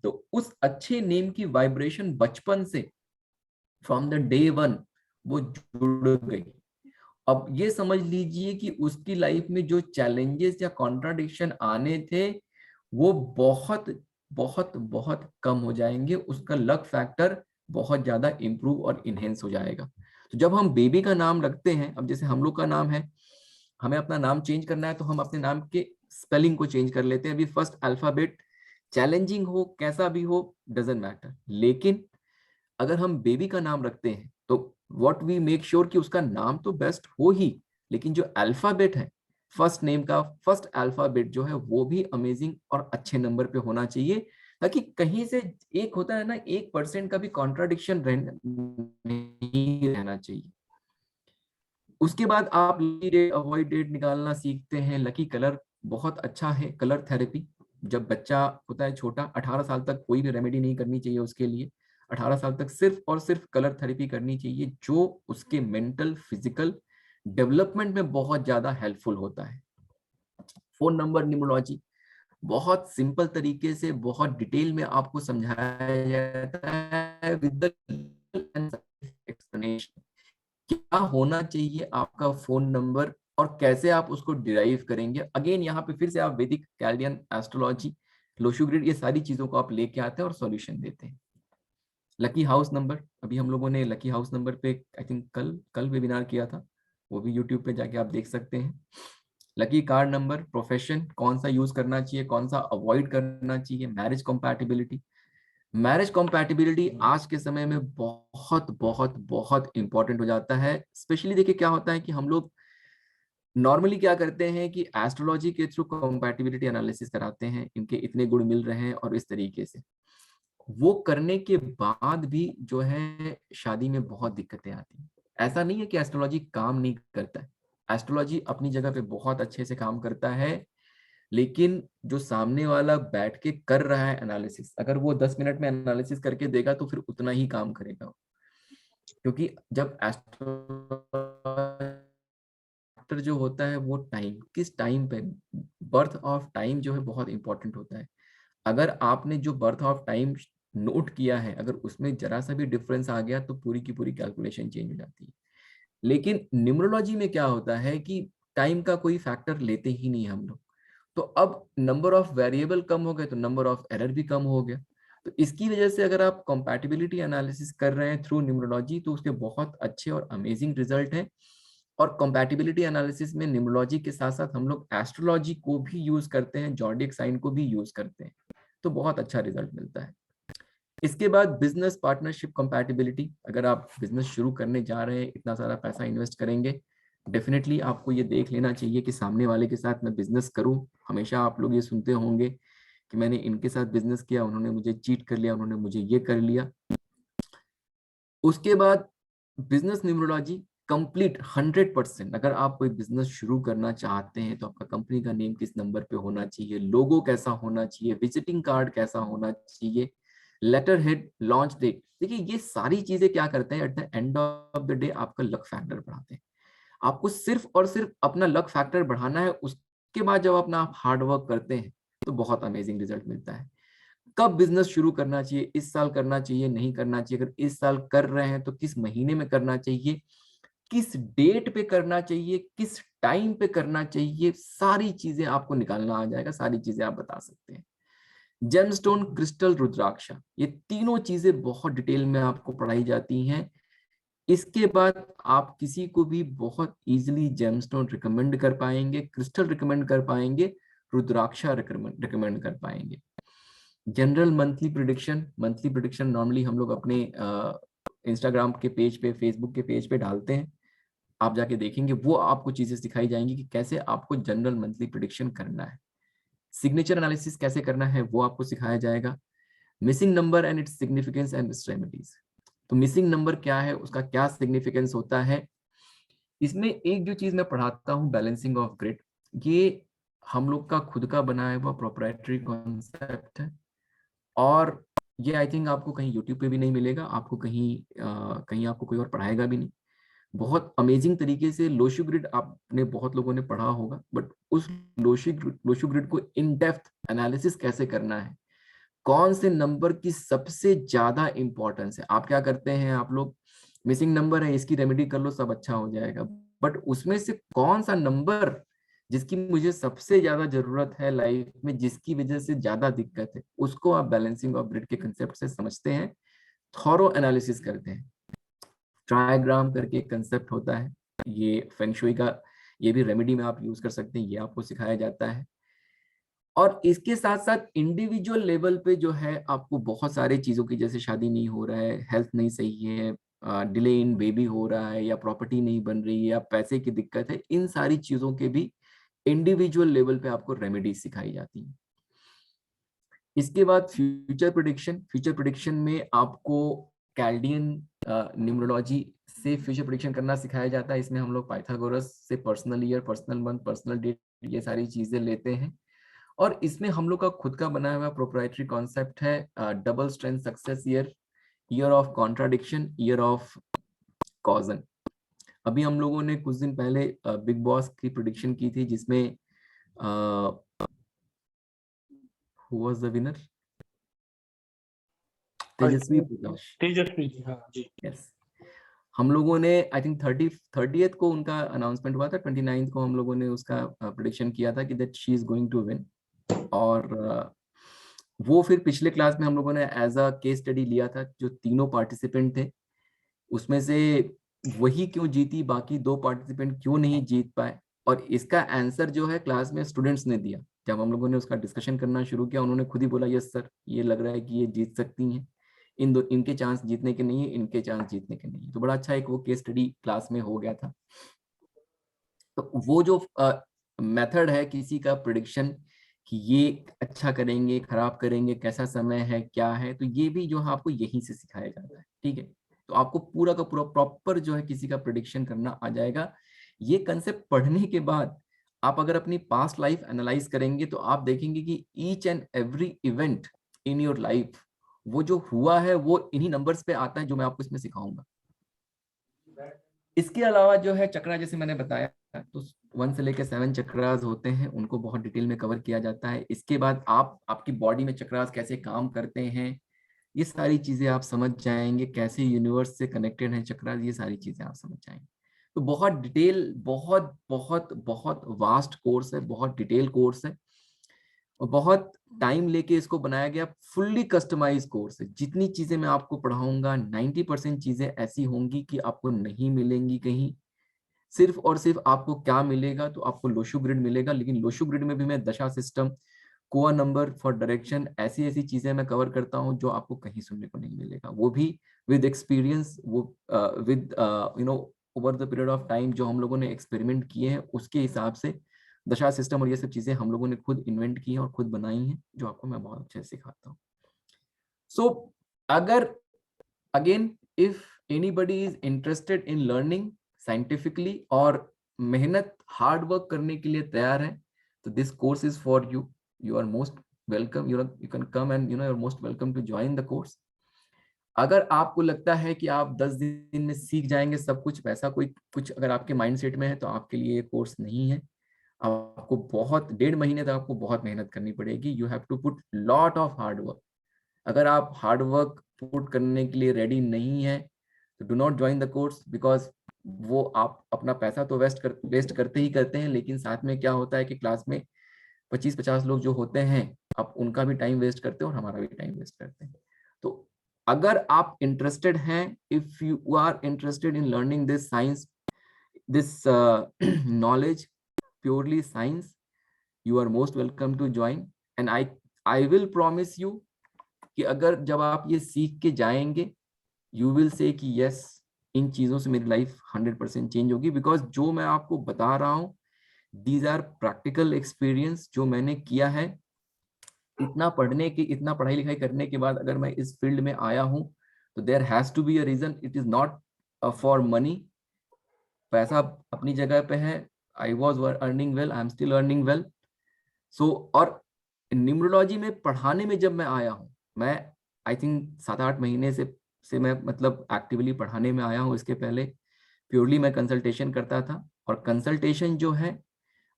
तो उस अच्छे नेम की वाइब्रेशन बचपन से फ्रॉम द डे वन वो जुड़ गई। अब ये समझ लीजिए कि उसकी लाइफ में जो चैलेंजेस या कॉन्ट्राडिक्शन आने थे वो बहुत बहुत बहुत कम हो जाएंगे, उसका लक फैक्टर बहुत ज्यादा इंप्रूव और इनहेंस हो जाएगा। तो जब हम बेबी का नाम रखते हैं, अब जैसे हम लोग का नाम है, हमें अपना नाम चेंज करना है तो हम अपने नाम के स्पेलिंग को चेंज कर लेते हैं। अभी फर्स्ट अल्फाबेट चैलेंजिंग हो कैसा भी हो डजंट मैटर, लेकिन अगर हम बेबी का नाम रखते हैं तो व्हाट वी मेक श्योर कि उसका नाम तो बेस्ट हो ही, लेकिन जो अल्फाबेट है, फर्स्ट नेम का फर्स्ट अल्फाबेट जो है वो भी अमेजिंग और अच्छे नंबर पे होना चाहिए, ताकि कहीं से एक होता है ना 1% का भी कॉन्ट्राडिक्शन नहीं रहना चाहिए। उसके बाद आप लकी डेट अवॉइड डेट निकालना सीखते हैं। लकी कलर बहुत अच्छा है, कलर थेरेपी। जब बच्चा होता है छोटा, 18 साल तक कोई भी रेमेडी नहीं करनी चाहिए उसके लिए। 18 साल तक सिर्फ और सिर्फ कलर थेरेपी करनी चाहिए, जो उसके मेंटल फिजिकल डेवलपमेंट में बहुत ज्यादा हेल्पफुल होता है। फोन नंबर न्यूमरोलॉजी बहुत सिंपल तरीके से बहुत डिटेल में आपको समझाया जाता है विद द एक्सप्लेनेशन, क्या होना चाहिए आपका फोन नंबर और कैसे आप उसको डिराइव करेंगे। अगेन यहाँ पे फिर से आप वैदिक, कैल्डियन, एस्ट्रोलॉजी, लोशु ग्रिड, ये सारी चीजों को आप लेके आते हैं और सॉल्यूशन देते हैं। लकी हाउस नंबर, अभी हम लोगों ने लकी हाउस नंबर पे आई थिंक कल वेबिनार किया था, वो भी यूट्यूब पे जाके आप देख सकते हैं। लकी कार्ड नंबर, प्रोफेशन कौन सा यूज करना चाहिए, कौन सा अवॉइड करना चाहिए। मैरिज कॉम्पैटिबिलिटी, मैरिज कॉम्पैटिबिलिटी आज के समय में बहुत बहुत बहुत इंपॉर्टेंट हो जाता है। स्पेशली देखिए क्या होता है कि हम लोग नॉर्मली क्या करते हैं कि एस्ट्रोलॉजी के थ्रू कॉम्पैटिबिलिटी एनालिसिस कराते हैं, इनके इतने गुण मिल रहे हैं और इस तरीके से। वो करने के बाद भी जो है शादी में बहुत दिक्कतें आती हैं। ऐसा नहीं है कि एस्ट्रोलॉजी काम नहीं करता है, एस्ट्रोलॉजी अपनी जगह पे बहुत अच्छे से काम करता है, लेकिन जो सामने वाला बैठ के कर रहा है एनालिसिस, अगर वो 10 मिनट में एनालिसिस करके देगा तो फिर उतना ही काम करेगा। क्योंकि जब एस्ट्रोलॉजर जो होता है वो टाइम, किस टाइम पे, बर्थ ऑफ टाइम जो है बहुत इंपॉर्टेंट होता है। अगर आपने जो बर्थ ऑफ टाइम नोट किया है, अगर उसमें जरा सा भी डिफरेंस आ गया तो पूरी की पूरी कैलकुलेशन चेंज हो जाती है। लेकिन न्यूमरोलॉजी में क्या होता है कि टाइम का कोई फैक्टर लेते ही नहीं हम लोग, तो अब नंबर ऑफ वेरिएबल कम हो गए तो नंबर ऑफ एरर भी कम हो गया। तो इसकी वजह से अगर आप कंपैटिबिलिटी एनालिसिस कर रहे हैं थ्रू न्यूमरोलॉजी तो उसके बहुत अच्छे और अमेजिंग रिजल्ट हैं। और कंपैटिबिलिटी एनालिसिस में न्यूमरोलॉजी के साथ साथ हम लोग एस्ट्रोलॉजी को भी यूज करते हैं, जॉडिक साइन को भी यूज करते हैं, तो बहुत अच्छा रिजल्ट मिलता है। इसके बाद बिजनेस पार्टनरशिप कंपैटिबिलिटी, अगर आप बिजनेस शुरू करने जा रहे हैं, इतना सारा पैसा इन्वेस्ट करेंगे, डेफिनेटली आपको ये देख लेना चाहिए कि सामने वाले के साथ मैं बिजनेस करूं। हमेशा आप लोग ये सुनते होंगे कि मैंने इनके साथ बिजनेस किया, उन्होंने मुझे चीट कर लिया, उन्होंने मुझे ये कर लिया। उसके बाद बिजनेस न्यूमरोलॉजी कंप्लीट 100%। अगर आप कोई बिजनेस शुरू करना चाहते हैं तो आपका कंपनी का नेम किस नंबर पे होना चाहिए, लोगो कैसा होना चाहिए, विजिटिंग कार्ड कैसा होना चाहिए, लेटर हेड, लॉन्च डेट, देखिए ये सारी चीजें क्या करते हैं, at the end of the day आपका लक फैक्टर बढ़ाते हैं। आपको सिर्फ और सिर्फ अपना लक फैक्टर बढ़ाना है, उसके बाद जब अपना आप हार्ड वर्क करते हैं तो बहुत अमेजिंग रिजल्ट मिलता है। कब बिजनेस शुरू करना चाहिए, इस साल करना चाहिए, नहीं करना चाहिए, अगर इस साल कर रहे हैं तो किस महीने में करना चाहिए, किस डेट पे करना चाहिए, किस टाइम पे करना चाहिए, सारी चीजें आपको निकालना आ जाएगा, सारी चीजें आप बता सकते हैं। जेमस्टोन, क्रिस्टल, रुद्राक्षा, ये तीनों चीजें बहुत डिटेल में आपको पढ़ाई जाती हैं। इसके बाद आप किसी को भी बहुत इजीली जेमस्टोन रिकमेंड कर पाएंगे, क्रिस्टल रिकमेंड कर पाएंगे, रुद्राक्षा रिकमेंड कर पाएंगे। जनरल मंथली प्रिडिक्शन नॉर्मली हम लोग अपने इंस्टाग्राम के पेज पे, फेसबुक के पेज पे डालते हैं, आप जाके देखेंगे, वो आपको चीजें सिखाई जाएंगी कि कैसे आपको जनरल मंथली प्रिडिक्शन करना है। सिग्नेचर एनालिसिस कैसे करना है वो आपको सिखाया जाएगा। Missing number and its significance and remedies, तो मिसिंग नंबर क्या है, उसका क्या सिग्निफिकेंस होता है। इसमें एक जो चीज मैं पढ़ाता हूँ, बैलेंसिंग ऑफ ग्रिड, ये हम लोग का खुद का बनाया हुआ प्रोप्राइटरी कॉन्सेप्ट है, और ये आई थिंक आपको कहीं यूट्यूब पे भी नहीं मिलेगा, आपको कहीं आपको कोई और पढ़ाएगा भी नहीं। बहुत अमेजिंग तरीके से लोशु ग्रिड आपने बहुत लोगों ने पढ़ा होगा, बट उस लोशु ग्रिड को इन डेप्थ एनालिसिस कैसे करना है, कौन से नंबर की सबसे ज्यादा इंपॉर्टेंस है। आप क्या करते हैं, आप लोग मिसिंग नंबर है, इसकी रेमेडी कर लो, सब अच्छा हो जाएगा, बट उसमें से कौन सा नंबर जिसकी मुझे सबसे ज्यादा जरूरत है लाइफ में, जिसकी वजह से ज्यादा दिक्कत है, उसको आप बैलेंसिंग ऑफ ग्रिड के कंसेप्ट से समझते हैं, थॉरो एनालिसिस करते हैं। ट्रायग्राम करके एक कंसेप्ट होता है, ये फेंगशुई का, ये भी रेमेडी में आप यूज कर सकते हैं, ये आपको सिखाया जाता है। और इसके साथ साथ इंडिविजुअल लेवल पे जो है आपको बहुत सारे चीजों की, जैसे शादी नहीं हो रहा है, हेल्थ नहीं सही है, डिले इन बेबी हो रहा है या प्रॉपर्टी नहीं बन रही है या पैसे की दिक्कत है, इन सारी चीजों के भी इंडिविजुअल लेवल पे आपको रेमेडी सिखाई जाती है। इसके बाद फ्यूचर प्रेडिक्शन में आपको कैल्डियन न्यूमरोलॉजी से फ्यूचर प्रेडिक्शन करना सिखाया जाता है। इसमें हम लोग पाइथागोरस से personal year, personal month, personal date, ये सारी चीजें लेते हैं। और इसमें हम लोग का खुद का बनाया हुआ प्रोप्राइटरी कॉन्सेप्ट है double strength success year, year of contradiction, year of cousin. अभी हम लोगों ने कुछ दिन पहले बिग बॉस की प्रेडिक्शन की थी, जिसमें who was the winner? Tejasswi Prakash. Tejashwi ji, हाँ जी। यस, हम लोगों ने आई थिंक 30th को उनका अनाउंसमेंट हुआ था, 29th को हम लोगों ने उसका प्रेडिक्शन किया था कि that she is going to win. और वो फिर पिछले क्लास में हम लोगों ने एज अ केस स्टडी लिया था, जो तीनों पार्टिसिपेंट थे उसमें से वही क्यों जीती, बाकी 2 पार्टिसिपेंट क्यों नहीं जीत पाए। और इसका आंसर जो है क्लास में स्टूडेंट्स ने दिया। जब हम लोगों ने उसका डिस्कशन करना शुरू किया, उन्होंने खुद ही बोला यस सर, ये लग रहा है कि ये जीत सकती हैं, इनके चांस जीतने के नहीं है, इनके चांस जीतने के नहीं है। तो बड़ा अच्छा एक वो केस स्टडी क्लास में हो गया था। तो वो जो मेथड है किसी का प्रेडिक्शन कि ये अच्छा करेंगे, खराब करेंगे, कैसा समय है, क्या है, तो ये भी जो है आपको यहीं से सिखाया जाता है। ठीक है, तो आपको पूरा का पूरा प्रॉपर जो है किसी का प्रेडिक्शन करना आ जाएगा। ये कंसेप्ट पढ़ने के बाद आप अगर अपनी पास्ट लाइफ एनालाइज करेंगे तो आप देखेंगे कि each and every event in your life वो जो हुआ है वो इन्हीं नंबर्स पे आता है, जो मैं आपको इसमें सिखाऊंगा। इसके अलावा जो है चक्रा, जैसे मैंने बताया, तो 1 से लेकर 7 चक्रास होते हैं, उनको बहुत डिटेल में कवर किया जाता है। इसके बाद आपकी बॉडी में चक्रास कैसे काम करते हैं, ये सारी चीजें आप समझ जाएंगे, कैसे यूनिवर्स से कनेक्टेड है चक्रास, ये सारी चीजें आप समझ जाएंगे। तो बहुत डिटेल, बहुत बहुत बहुत वास्ट कोर्स है, बहुत डिटेल कोर्स है और बहुत टाइम लेके इसको बनाया गया फुल्ली कस्टमाइज कोर्स है। जितनी चीजें मैं आपको पढ़ाऊंगा 90% चीजें ऐसी होंगी कि आपको नहीं मिलेंगी कहीं। सिर्फ और सिर्फ आपको क्या मिलेगा, तो आपको लोशु ग्रिड मिलेगा, लेकिन लोशु ग्रिड में भी मैं दशा सिस्टम, कोआ नंबर फॉर डायरेक्शन, ऐसी ऐसी चीजें मैं कवर करता हूं जो आपको कहीं सुनने को नहीं मिलेगा, वो भी विद एक्सपीरियंस, वो with over the period of time जो हम लोगों ने एक्सपेरिमेंट किए हैं उसके हिसाब से दशा सिस्टम और ये सब चीजें हम लोगों ने खुद इन्वेंट की हैं और खुद बनाई हैं, जो आपको मैं बहुत अच्छे से सिखाता हूँ। सो अगर again if anybody is interested in learning scientifically और मेहनत हार्ड वर्क करने के लिए तैयार है, तो this course is for you. You are most welcome, you can come and you are most welcome to join the course. अगर आपको लगता है कि आप 10 दिन में सीख जाएंगे सब कुछ, वैसा कोई कुछ अगर आपके माइंडसेट में है, तो आपके लिए ये कोर्स नहीं है। आपको बहुत 1.5 महीने तक आपको बहुत मेहनत करनी पड़ेगी। You have to put lot of hard work. अगर आप हार्ड वर्क पुट करने के लिए रेडी नहीं है तो do not join the course, because वो आप अपना पैसा तो वेस्ट करते ही करते हैं, लेकिन साथ में क्या होता है कि क्लास में 25-50 लोग जो होते हैं, आप उनका भी टाइम वेस्ट करते हैं और हमारा भी टाइम वेस्ट करते हैं। तो अगर आप इंटरेस्टेड हैं, if you are interested in learning this science, this knowledge, purely science, you are most welcome to join and I will promise you कि अगर जब आप ये सीख के जाएंगे, you will say कि yes, इन चीजों से मेरी लाइफ 100% चेंज होगी, बिकॉज जो मैं आपको बता रहा हूँ these are practical experience जो मैंने किया है। इतना पढ़ाई लिखाई करने के बाद अगर मैं इस फील्ड में आया हूँ, तो there has to be a reason, it is not for money। पैसा अपनी जगह पे है, I was earning well, I am still earning well। So और न्यूमरोलॉजी में पढ़ाने में जब मैं आया हूँ, मैं आई थिंक 7-8 महीने से मैं मतलब एक्टिवली पढ़ाने में आया हूँ। इसके पहले प्योरली मैं कंसल्टेशन करता था, और कंसल्टेशन जो है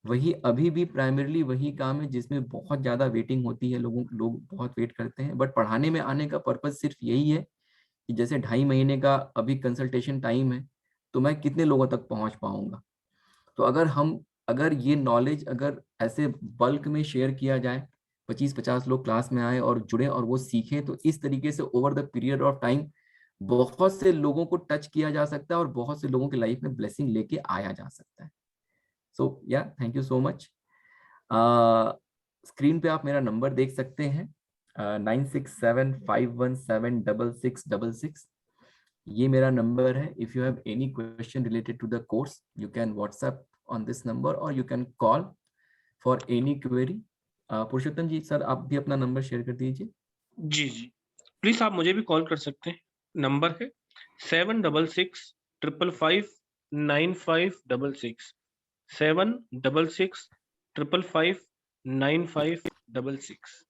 वही अभी भी प्राइमरीली वही काम है जिसमें बहुत ज़्यादा वेटिंग होती है, लोग बहुत वेट करते हैं। बट पढ़ाने में आने का पर्पज सिर्फ यही है कि जैसे 2.5 महीने का अभी कंसल्टेशन टाइम है, तो मैं कितने लोगों तक पहुँच पाऊँगा। तो अगर ये नॉलेज अगर ऐसे बल्क में शेयर किया जाए, 25-50 लोग क्लास में आए और जुड़े और वो सीखें, तो इस तरीके से over the period of time बहुत से लोगों को टच किया जा सकता है और बहुत से लोगों की लाइफ में ब्लेसिंग लेके आया जा सकता है। सो या thank you so much. Screen पे आप मेरा नंबर देख सकते हैं 9675176666। ये मेरा नंबर है. If you have any question related to the course you can WhatsApp on this number और you can call for any query. Purushottam ji sir आप भी अपना नंबर शेयर कर दीजिए. जी जी, प्लीज आप मुझे भी कॉल कर सकते हैं. नंबर है 766-555-9566 766-555-9566.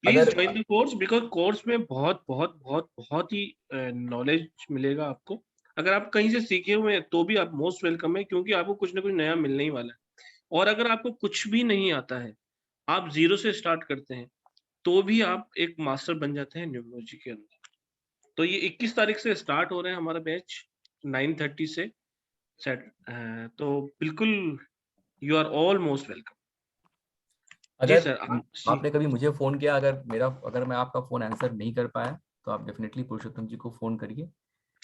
प्लीज अगर join the course, because course में बहुत बहुत बहुत बहुत ही नॉलेज मिलेगा आपको. अगर आप कहीं से सीखे हुए हैं तो भी आप मोस्ट वेलकम है, क्योंकि आपको कुछ ना कुछ नया मिलने ही वाला है. और अगर आपको कुछ भी नहीं आता है, आप जीरो से स्टार्ट करते हैं, तो भी आप एक मास्टर बन जाते हैं न्यूमरोलॉजी के अंदर. तो ये 21 तारीख से स्टार्ट हो रहे हैं हमारा बैच 9:30 से सेट. तो बिल्कुल you are all most welcome. जी अगर सर. आपने कभी मुझे फोन किया, अगर मैं आपका फोन आंसर नहीं कर पाया तो आप डेफिनेटली पुरुषोत्तम जी को फोन करिए.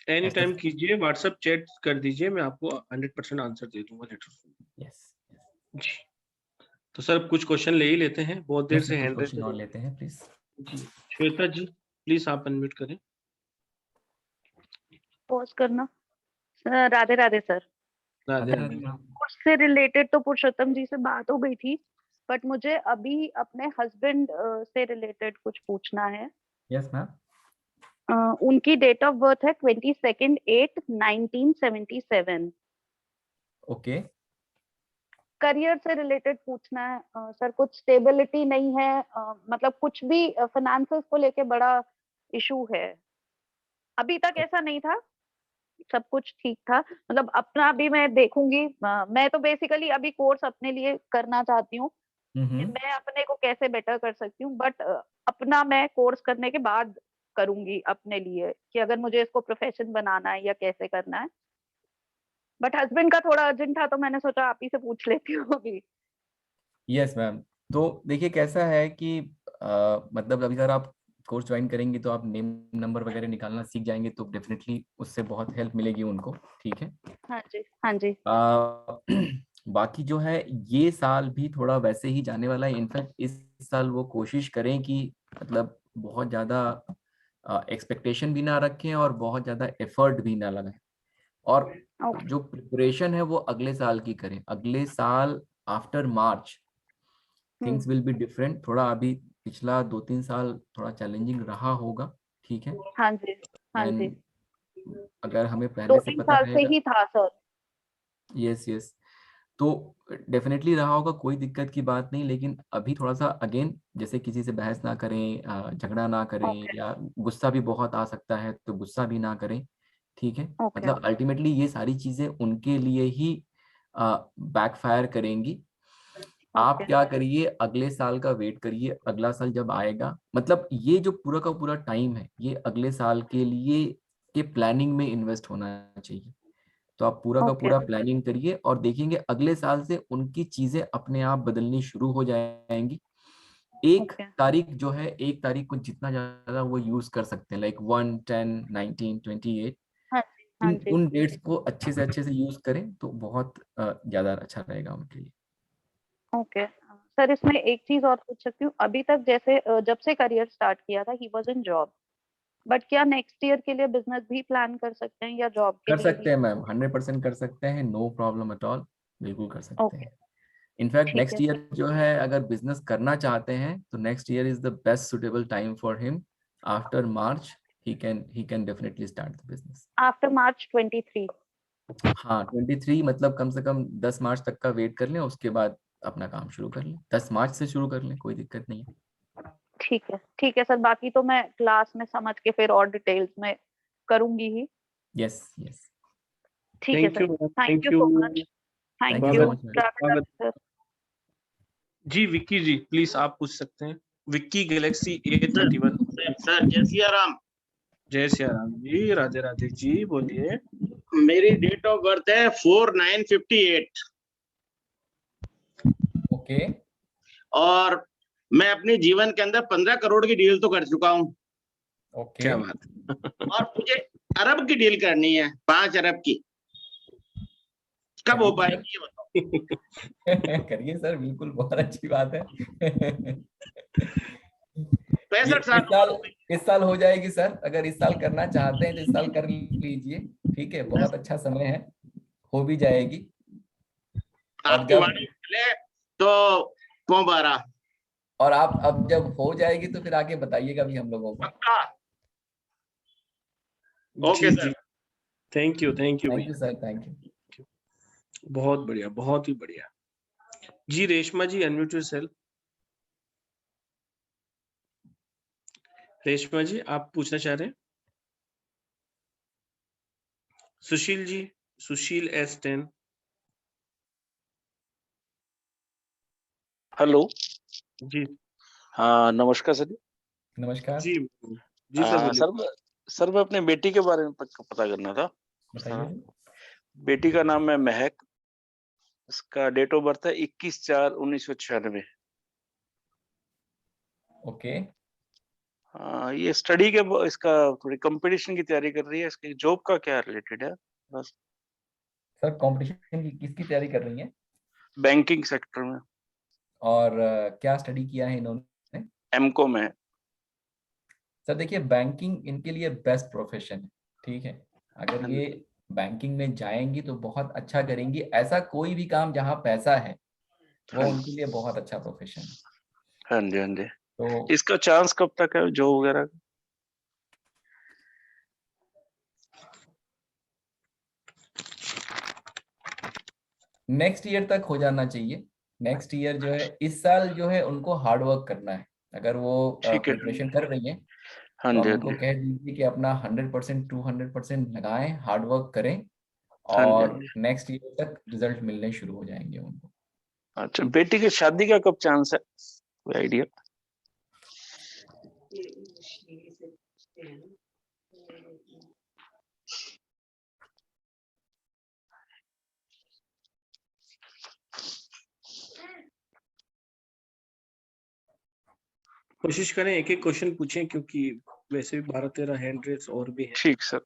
एनी ऐसा- टाइम कीजिए, व्हाट्सएप चैट कर दीजिए, मैं आपको 100% आंसर दे दूंगा लेटर. यस जी. तो सर कुछ क्वेश्चन ले ही लेते हैं, बहुत देर से हैंड रेस. क्वेश्चन और लेते हैं प्लीज. जी श्वेता जी प्लीज आप अनम्यूट करें. पॉज करना. राधे राधे सर. राधे राधे. कोर्स से रिलेटेड तो पुरुषोत्तम जी से बात हो गई थी, बट मुझे अभी अपने हस्बैंड से रिलेटेड कुछ पूछना है. Yes ma'am. उनकी डेट ऑफ बर्थ है 22/8/1977. ओके. करियर से रिलेटेड पूछना है सर. कुछ स्टेबिलिटी नहीं है, मतलब कुछ भी फाइनेंसेस को लेके बड़ा इशू है. अभी तक ऐसा नहीं था, सब कुछ ठीक था. मतलब अपना भी मैं देखूंगी. मैं तो बेसिकली अभी कोर्स अपने लिए करना चाहती हूँ कि मैं अपने को कैसे बेटर कर सकती हूँ, बट अपना मैं कोर्स करने के बाद करूंगी अपने लिए कि अगर मुझे इसको प्रोफेशन बनाना है या कैसे करना है. बट हस्बैंड का थोड़ा अर्जेंट था तो मैंने सोचा आप ही से पूछ लेती हूँ अभी. Yes ma'am. तो देखिए कैसा है कि मतलब अभी अगर आप कोर्स ज्वाइन करेंगे तो आप नेम नंबर वगैरह निकालना सीख जाएंगे तो डेफिनेटली उससे बहुत हेल्प मिलेगी उनको. ठीक है. हाँ जी हाँ जी. बाकी जो है ये साल भी थोड़ा वैसे ही जाने वाला है. इनफैक्ट इस साल वो कोशिश करें कि मतलब बहुत ज्यादा एक्सपेक्टेशन भी ना रखें और बहुत ज्यादा एफर्ट भी ना लगाएं. और जो प्रिपरेशन है वो अगले साल की करें. अगले साल after March things will be different. थोड़ा अभी पिछला 2-3 साल थोड़ा चैलेंजिंग रहा होगा. ठीक है. हाँ जी हाँ जी. एंड अगर हमें पहले से 2-3 पता साल से रहेगा. ही था सर. Yes yes. तो डेफिनेटली रहा होगा, कोई दिक्कत की बात नहीं. लेकिन अभी थोड़ा सा अगेन जैसे किसी से बहस ना करें, झगड़ा ना करें, या गुस्सा भी बहुत आ सकता है तो गुस्सा भी ना करें. ठीक है. मतलब अल्टीमेटली ये सारी चीजें उनके लिए ही बैकफायर करेंगी. आप क्या करिए, अगले साल का वेट करिए. अगला साल जब आएगा, मतलब ये जो पूरा का पूरा टाइम है ये अगले साल के लिए के प्लानिंग में इन्वेस्ट होना चाहिए. तो आप पूरा का पूरा प्लानिंग करिए और देखेंगे अगले साल से उनकी चीजें अपने आप बदलनी शुरू हो जाएंगी. एक तारीख जो है, 1 तारीख को जितना ज्यादा वो यूज कर सकते हैं, लाइक 1, 10, 19, 28, उन डेट्स को अच्छे से यूज करें तो बहुत ज्यादा अच्छा रहेगा उनके लिए. ओके सर, इसमें एक चीज और पूछ सकती हूँ. अभी तक जैसे जब से करियर स्टार्ट किया था he was in job, but क्या नेक्स्ट ईयर के लिए बिजनेस भी प्लान कर सकते हैं या जॉब के कर लिए सकते हैं मैम. 100% कर सकते हैं. No problem at all. बिल्कुल कर सकते हैं. इनफैक्ट नेक्स्ट ईयर जो है अगर बिजनेस करना चाहते हैं तो next year is the best suitable time for him. After March he can definitely start the business. After March 23. हाँ 23, मतलब कम से कम 10 मार्च तक का वेट कर लें, उसके बाद अपना काम शुरू कर लें. 10 मार्च से शुरू कर लें, कोई दिक्कत नहीं है. ठीक है सर. बाकी तो मैं क्लास में समझ के फिर और डिटेल्स में करूंगी ही. Yes yes. ठीक है sir. Thank you so much. Thank you sir. जी विक्की जी प्लीज आप पूछ सकते हैं. Vicky Galaxy A31. सर जय सिया राम. जय सिया राम जी. राधे राधे जी. बोलिए. मेरी डेट ऑफ बर्थ है 4/9/58. ओके. और मैं अपने जीवन के अंदर 15 करोड़ की डील तो कर चुका हूँ. ओके. क्या बात. और मुझे अरब की डील करनी है, 5 अरब की. कब हो पाएगी ये बताओ. करिए सर, बिल्कुल बहुत अच्छी बात है. 65 साल इस साल हो जाएगी सर, अगर इस साल करना चाहते हैं तो इस साल कर लीजिए, ठीक है, बहुत अच्छा समय है, हो भी जाएगी। और आपकी जब वाणी चले तो पौ 12 और आप अब जब हो जाएगी तो फिर आके बताइएगा भी हम लोगों को। पक्का। Okay sir, thank you thank you भैया, सर, थैंक यू। बहुत बढ़िया, बहुत ही बढ़िया। जी रेशमा जी, अनम्यूट योरसेल्फ। रेशमा जी, आप पूछना चाह रहे हैं? सुशील जी, सुशील S10। हेलो जी हाँ, नमस्कार सर। नमस्कार। जी जी सर बोलिए। सर मैं अपने बेटी के बारे में पता करना था। बताइए जी। बेटी का नाम है महक, इसका डेट ऑफ बर्थ है 21/4/1996। ओके। ये स्टडी के इसका थोड़ी कंपटीशन की तैयारी कर रही है, इसकी जॉब का क्या रिलेटेड है? बस सर कंपटीशन की किसकी तैयारी कर रही हैं? बैंकिंग सेक्टर में। और क्या स्टडी किया है इन्होंने? एमकॉम है। सर देखिए, बैंकिंग इनके लिए बेस्ट प्रोफेशन है, ठीक है। अगर ये बैंकिंग में जाएंगी तो बहुत अच्छा करेंगी। ऐसा कोई भी काम जहाँ पैसा है वो उनके लिए बहुत अच्छा प्रोफेशन है। हाँ जी, हाँ जी। तो इसका चांस कब तक है जॉब वगैरह? नेक्स्ट ईयर तक हो जाना चाहिए। नेक्स्ट ईयर जो है, इस साल जो है उनको हार्ड वर्क करना है। अगर वो ठीक है। प्रिपरेशन कर रही हैं हाँ तो जी, आप हाँ उनको जी। कह दीजिए कि अपना 100% 200% लगाएं, हार्ड वर्क करें, हाँ जी, हाँ और जी। नेक्स्ट ईयर तक रिजल्ट मिलने शुरू हो जाएंगे उनको। अच्छा, बेटी की शादी का कब चांस है, कोई आइडिया? कोशिश करें एक एक क्वेश्चन पूछें, क्योंकि वैसे भी 12-13 हैंड रेस और भी है। ठीक सर।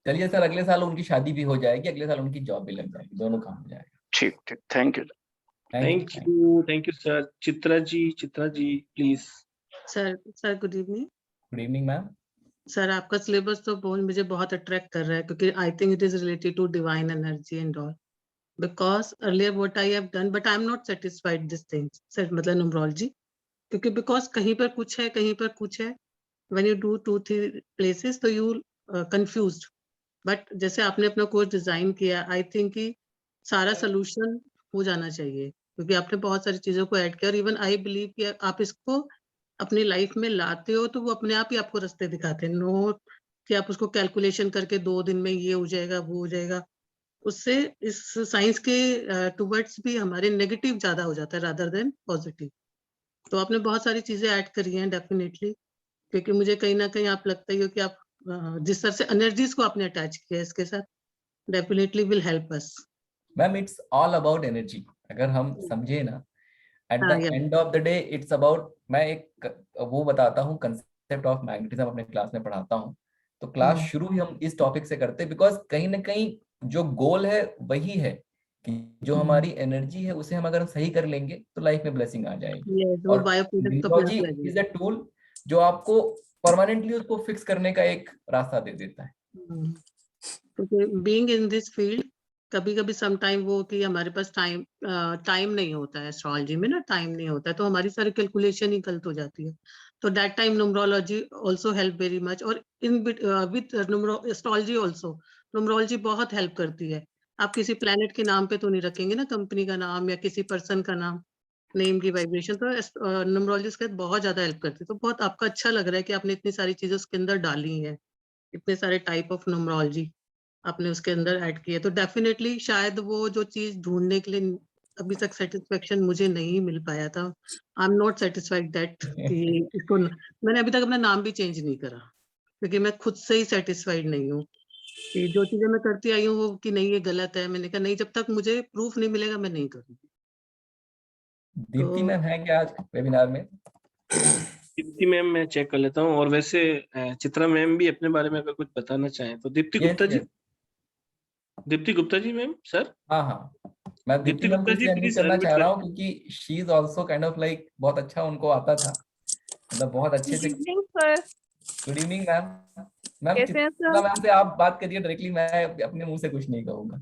चलिए सर, अगले साल उनकी शादी भी हो जाएगी, अगले साल उनकी जॉब भी लग जाएगी, दोनों काम हो जाएगा। ठीक ठीक, thank you. Thank you sir. Chitra ji please. Sir good evening. Good evening ma'am. Sir आपका सिलेबस तो मुझे बहुत अट्रैक्ट कर रहा है, क्योंकि I think it is related to divine energy and all, because earlier what I have done, but I am not satisfied this things sir, मतलब न्यूमरोलॉजी, क्योंकि बिकॉज कहीं पर कुछ है, कहीं पर कुछ है, व्हेन यू डू 2-3 प्लेसेस तो यू कंफ्यूज्ड। बट जैसे आपने अपना कोर्स डिजाइन किया, आई थिंक कि सारा सोल्यूशन हो जाना चाहिए, क्योंकि आपने बहुत सारी चीजों को ऐड किया, और इवन आई बिलीव कि आप इसको अपनी लाइफ में लाते हो तो वो अपने आप ही आपको रास्ते दिखाते हैं, नो कि आप उसको कैलकुलेशन करके 2 दिन में ये हो जाएगा वो हो जाएगा। उससे इस साइंस के टुवर्ड्स भी हमारे नेगेटिव ज्यादा हो जाता है रादर देन पॉजिटिव। तो आपने बहुत सारी चीजें ऐड करी हैं डेफिनेटली, क्योंकि मुझे कहीं ना कहीं आप लगता ही हो कि आप जिस तरह से एनर्जीज को आपने अटैच किया है इसके साथ, definitely will help us. Ma'am it's all about energy, अगर हम समझे ना, एट द हाँ, end of the day it's about, मैं एक वो बताता हूँ, कंसेप्ट ऑफ मैग्नेटिज्म अपने क्लास में पढ़ाता हूँ। तो क्लास शुरू ही हम इस टॉपिक से करते हैं, बिकॉज कहीं ना कहीं जो गोल है वही है कि जो हमारी एनर्जी है उसे हम अगर सही कर लेंगे तो लाइफ में ब्लेसिंग आ जाएगी। वो और बायो प्रोडक्ट तो अपने न्यूमरोलॉजी आप लगे। इज अ टूल जो आपको परमानेंटली उसको फिक्स करने का एक रास्ता दे देता है। क्योंकि बीइंग इन दिस फील्ड, कभी कभी सम टाइम वो कि हमारे पास टाइम नहीं होता है, एस्ट्रोलॉजी में ना टाइम नहीं होता है, तो हमारी सारी कैलकुलेशन ही गलत हो जाती है। तो that time numerology also help very much, और in with astrology also numerology बहुत हेल्प करती है। आप किसी प्लेनेट के नाम पे तो नहीं रखेंगे ना कंपनी का नाम या किसी पर्सन का नाम, नेम की वाइब्रेशन, तो न्यूमरोलॉजी इसके साथ बहुत ज्यादा हेल्प करती है। तो बहुत आपका अच्छा लग रहा है कि आपने इतनी सारी चीजें उसके अंदर डाली हैं, इतने सारे टाइप ऑफ न्यूमरोलॉजी आपने उसके अंदर ऐड किया, तो डेफिनेटली शायद वो जो चीज ढूंढने के लिए अभी तक सेटिस्फेक्शन मुझे नहीं मिल पाया था। आई एम नॉट सेटिस्फाइड दैट कि इसको मैंने अभी तक अपना नाम भी चेंज नहीं करा, क्योंकि मैं खुद से ही सेटिस्फाइड नहीं हूँ कि जो चीजें मैं करती आई हूँ वो कि नहीं ये गलत है। मैंने कहा नहीं, जब तक मुझे प्रूफ नहीं मिलेगा मैं नहीं करूँगी। दीप्ति मैम है क्या आज वेबिनार में? दीप्ति मैम मैं चेक कर लेता हूँ, और वैसे चित्रा मैम भी अपने बारे में अगर कुछ बताना चाहें तो। Deepti Gupta ji, Deepti Gupta ji ma'am sir. हाँ हाँ, मैं दीप्ति मैम को गुप्ता जी इसलिए अनम्यूट प्लीज करना अनम्यूट चाह रहा करें। हूँ क्योंकि she is also kind of like बहुत अच्छा उनको आता था, मतलब बहुत अच्छे से। Evening sir, good evening ma'am. Ma'am कैसे हैं चित्रा सर? मैम से आप बात करिए डायरेक्टली, मैं अपने मुंह से कुछ नहीं कहूंगा।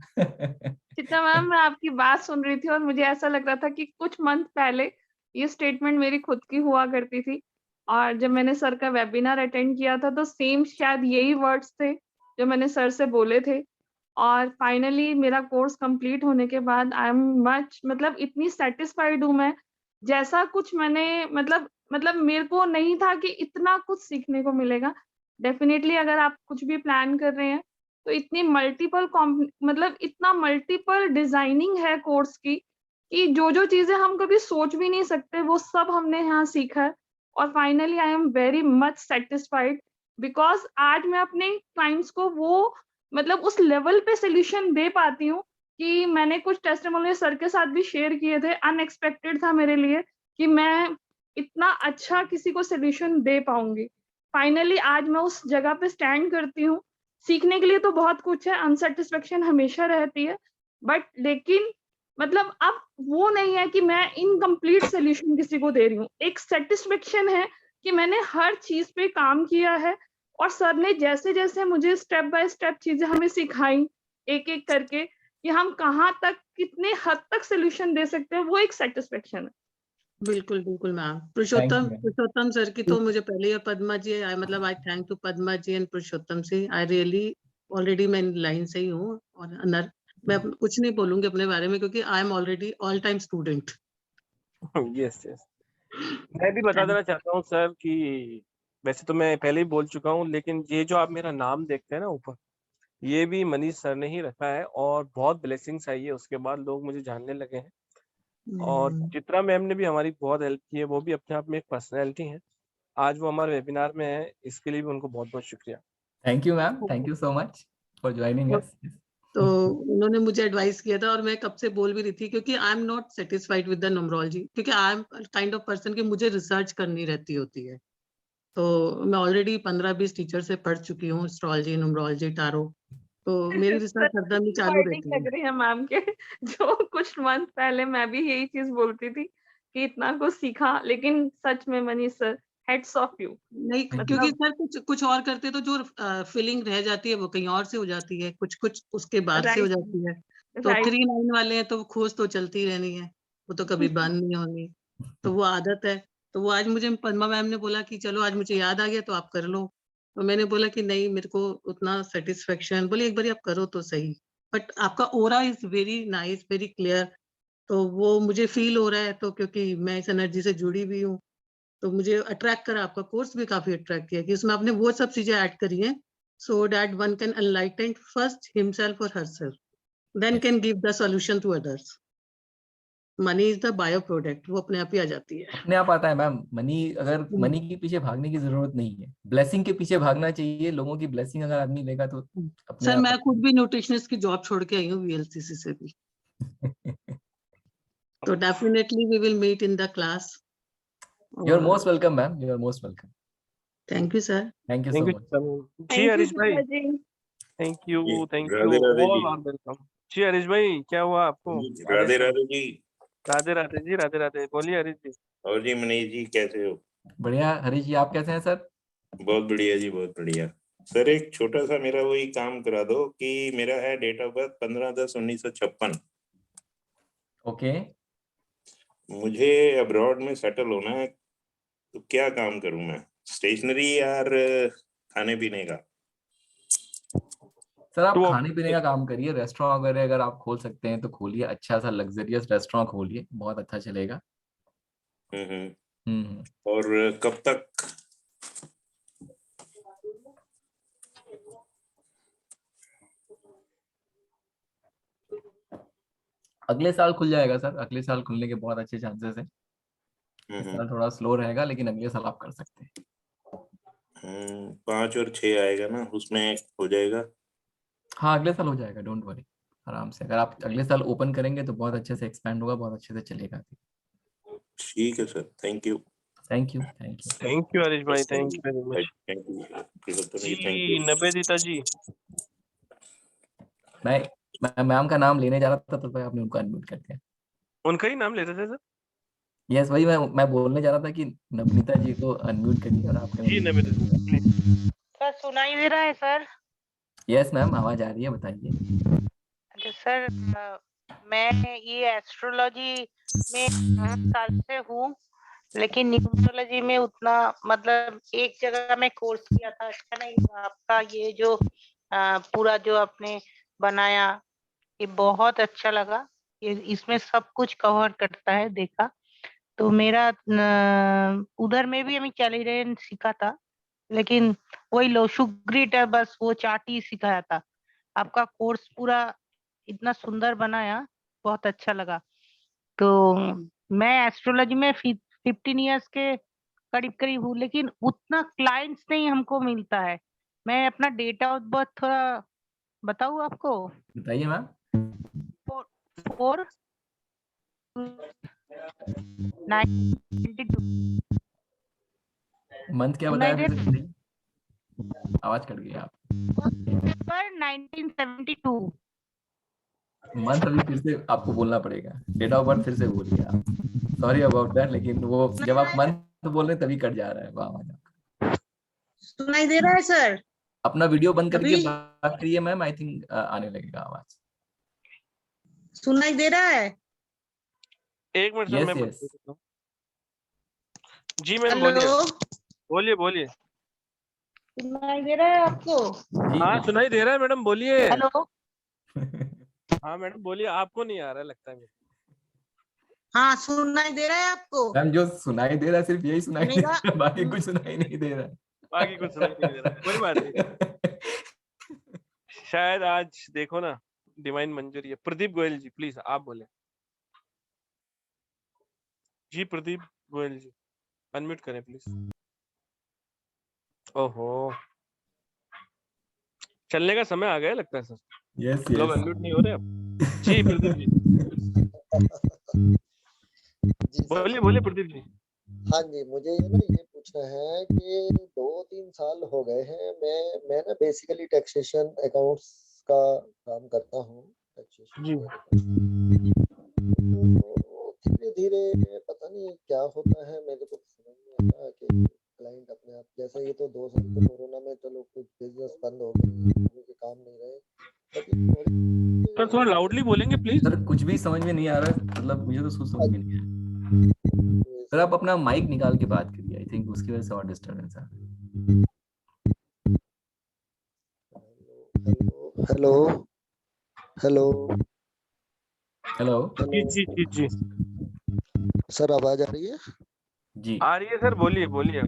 चित्रा मैम, मैं आपकी बात सुन रही थी और मुझे ऐसा लग रहा था कि कुछ मंथ पहले ये स्टेटमेंट मेरी खुद की हुआ करती थी, और जब मैंने सर का वेबिनार अटेंड किया था तो सेम शायद यही वर्ड्स थे जो मैंने सर से बोले थे। और फाइनली मेरा कोर्स कंप्लीट होने के बाद आई एम मच, मतलब इतनी सेटिस्फाइड हूँ मैं, जैसा कुछ मैंने मतलब मेरे को नहीं था कि इतना कुछ सीखने को मिलेगा। डेफिनेटली अगर आप कुछ भी प्लान कर रहे हैं तो इतनी मल्टीपल मतलब इतना मल्टीपल डिजाइनिंग है कोर्स की कि जो चीजें हम कभी सोच भी नहीं सकते वो सब हमने यहाँ सीखा है। और finally I am very much satisfied, because आज मैं अपने क्लाइंट्स को वो मतलब उस लेवल पे सोल्यूशन दे पाती हूँ कि मैंने कुछ टेस्टिमोनियल सर के साथ भी शेयर किए थे, अनएक्सपेक्टेड था मेरे लिए कि मैं इतना अच्छा किसी को सोल्यूशन दे पाऊंगी। फाइनली आज मैं उस जगह पे स्टैंड करती हूँ। सीखने के लिए तो बहुत कुछ है, अनसेटिस्फेक्शन हमेशा रहती है, बट लेकिन मतलब अब वो नहीं है कि मैं इनकम्प्लीट सोल्यूशन किसी को दे रही हूँ। एक सेटिस्फेक्शन है कि मैंने हर चीज पे काम किया है और सर ने जैसे जैसे मुझे स्टेप बाय स्टेप चीजें हमें सिखाई एक एक करके कि हम कहाँ तक कितने हद तक सोल्यूशन दे सकते हैं, वो एक सेटिस्फेक्शन है। बिल्कुल बिल्कुल ma'am. Thank you, ma'am. Purushottam sir की तो मुझे पहले ही, और Padma ji, I thank to Padma ji and Purushottam से। आई रियली ऑलरेडी मैं लाइन से ही हूँ, और अनर मैं कुछ नहीं बोलूंगी अपने बारे में क्योंकि I am already all time student. Yes yes, मैं भी बता देना चाहता हूँ सर कि वैसे तो मैं पहले ही बोल चुका हूँ, लेकिन ये जो आप मेरा नाम देखते हैं ना ऊपर, ये भी मनीष सर ने ही रखा है और बहुत ब्लेसिंग्स आई है, उसके बाद लोग मुझे जानने लगे हैं। और चित्रा मैम ने भी हमारी बहुत हेल्प की है, वो भी अपने आप में एक पर्सनैलिटी है। आज वो हमारे वेबिनार में है, इसके लिए भी उनको बहुत बहुत शुक्रिया। Thank you ma'am, thank you so much for joining us. तो उन्होंने मुझे एडवाइस किया था और मैं कब से बोल भी रही थी, क्योंकि I am not satisfied with the numerology, क्योंकि I am kind of person कि मुझे रिसर्च करनी रहती होती है। तो मैं ऑलरेडी 15-20 टीचर से पढ़ चुकी हूँ एस्ट्रोलॉजी, न्यूमरोलॉजी, टारो, तो मेरी रिसर्च हरदम ही चालू रहती है। लग रही है मैम के, जो कुछ मंथ पहले मैं भी यही चीज बोलती थी कि इतना कुछ सीखा, लेकिन सच में Manish sir, heads of you. नहीं, क्योंकि सर कुछ और करते तो जो फीलिंग रह जाती है वो कहीं और से हो जाती है, कुछ उसके बाद से हो जाती है। तो 3-9 वाले हैं तो खोज तो चलती रहनी है, वो तो कभी बंद नहीं होनी, तो वो आदत है। तो वो आज मुझे पद्मा मैम ने बोला कि चलो आज मुझे याद आ गया तो आप कर लो, तो मैंने बोला कि नहीं, मेरे को उतना सेटिस्फेक्शन, बोले एक बार आप करो तो सही, बट आपका aura is very nice, very clear, तो वो मुझे फील हो रहा है। तो क्योंकि मैं इस एनर्जी से जुड़ी भी हूँ तो मुझे अट्रैक्ट करा, आपका कोर्स भी काफी अट्रैक्ट किया कि उसमें आपने वो सब चीजें ऐड करी हैं, so that one can enlighten first himself और herself, then can give the solution to others. Money is the byproduct, वो अपने आप ही आ जाती है, अपने आप आता है मैम। अगर मनी के पीछे भागने की जरूरत नहीं है, ब्लेसिंग के पीछे भागना चाहिए। लोगों की ब्लेसिंग अगर आदमी लेगा तो अपने सर आप। मैं खुद भी न्यूट्रिशनिस्ट की जॉब छोड़ के आई हूँ वीएलसीसी से भी। तो definitely we will meet in the class. You are most welcome ma'am, you are most welcome. Thank you sir. Thank you so much. जी हरीश भाई, thank you all are welcome. जी हरीश भाई, क्या हुआ आपको? राधे राधे जी। राधे राधे जी, राधे राधे। बोलिए हरीश जी। और जी मनीष जी कैसे हो? बढ़िया हरीश जी, आप कैसे हैं सर? बहुत बढ़िया जी, बहुत बढ़िया। सर एक छोटा सा मेरा वही काम करा दो कि मेरा है डेट ऑफ बर्थ 15/10/1956। ओके। मुझे अब्रॉड में सेटल होना है, तो क्या काम करूं मैं? स्टेशनरी यार खाने पीने का? सर आप खाने पीने का काम करिए, रेस्टोरेंट वगैरह अगर आप खोल सकते हैं तो खोलिए, अच्छा सा लग्जरियस रेस्टोरेंट खोलिए, बहुत अच्छा चलेगा। और कब तक? अगले साल खुल जाएगा सर, अगले साल खुलने के बहुत अच्छे चांसेस है। इस साल थोड़ा स्लो रहेगा, लेकिन अगले साल आप कर सकते हैं। 5 और 6 आएगा ना, उसमें हो जाएगा? हाँ अगले साल हो जाएगा, डोंट वरी, आराम से। अगर आप अगले साल ओपन करेंगे तो बहुत अच्छे से एक्सपैंड होगा, बहुत अच्छे से चलेगा। ठीक है sir, thank you. Thank you, thank you, thank you Harish भाई, thank you very much. Thank you जी निवेदिता जी। मैं मैम का नाम लेने जा रहा था तो आपने उनको अनम्यूट कर दिया। उनका ही नाम लेते थे सर? यस वही मैं बोलने जा रहा था कि नवनीता जी को अनम्यूट करिए और आपके जी नमिता जी प्लीज। सर सुनाई दे रहा है सर? यस मैम आवाज आ रही है, बताइए। अच्छा सर, मैं ये एस्ट्रोलॉजी में 8 साल से हूँ, लेकिन न्यूमरोलॉजी में उतना मतलब एक जगह में कोर्स किया था, अच्छा नहीं हुआ। आपका ये जो पूरा जो आपने बनाया ये बहुत अच्छा लगा। ये इसमें सब कुछ कवर करता है, देखा तो मेरा उधर में भी हमें कैलिडेन सीखा था, लेकिन वही लोशुग्रिट है, बस वो चार्ट ही सिखाया था। आपका कोर्स पूरा इतना सुंदर बनाया, बहुत अच्छा लगा। तो मैं एस्ट्रोलॉजी में 15 इयर्स के करीब करीब हूँ, लेकिन उतना क्लाइंट्स नहीं हमको मिलता है। मैं अपना डेट ऑफ बर्थ थोड़ा बताऊँ आपको? बताइए मैम। 4 1992। मंथ क्या बताया फिर से बताइए? आवाज कट गई आप। 1972। मंथ अभी फिर से आपको बोलना पड़ेगा, डेट ऑफ बर्थ फिर से बोलिए आप। सॉरी अबाउट दैट, लेकिन वो जब आप मंथ बोल रहे तभी कट जा रहा है आवाज आपका। सुनाई दे रहा है सर? अपना वीडियो बंद करके अभी बात करिए मैम, आई थिंक आने लगेगा आवाज। सुनाई दे रहा है? एक मिनट सर यस मैं यस देता हूँ। जी मैम बोलिए हेलो, बोलिए बोलिए। सुनाई दे रहा है आपको? हाँ सुनाई दे रहा है मैडम, बोलिए। हेलो। हाँ मैडम बोलिए, आपको नहीं आ रहा है लगता है मुझे। हाँ सुनाई दे रहा है आपको? मैम जो सुनाई दे रहा है सिर्फ यही सुनाई दे मेरा रहा है, बाकी कुछ सुनाई नहीं दे रहा है। बाकी कुछ सुनाई नहीं दे रहा है, कोई बात नहीं। शायद आज देखो ना डिवाइन मंजूरी है। प्रदीप गोयल जी प्लीज आप बोले। जी प्रदीप गोयल जी अनम्यूट करें प्लीज। ओहो चलने का समय आ गया लगता है सर। यस लोग यस अनम्यूट नहीं हो रहे अब। जी प्रदीप जी जी सर बोलिए बोलिए प्रदीप जी। हाँ जी, मुझे ना ये पूछना है कि 2-3 साल हो गए हैं, मैं ना बेसिकली टैक्सेशन अकाउंट्स का काम करता हूँ, टैक्सेशन जी तो धीरे धीरे पता नहीं क्या होता है, मेरे को समझ नहीं आता कि क्लाइंट अपने आप, जैसे ये तो 2 साल तो कोरोना में चलो कुछ बिजनेस बंद हो गए, लोगों के काम नहीं रहे, सर थोड़ा लाउडली बोलेंगे प्लीज। सर कुछ भी समझ में नहीं आ रहा है, मतलब मुझे तो कुछ समझ में नहीं आ रहा। सर आप अपना माइक निकाल के बात करिए, आई थिंक उसकी वजह से और डिस्टरबेंस आ रहा है। हेलो हेलो हेलो जी जी जी जी सर, आवाज आ रही है? जी आ रही है सर, बोलिए बोलिए।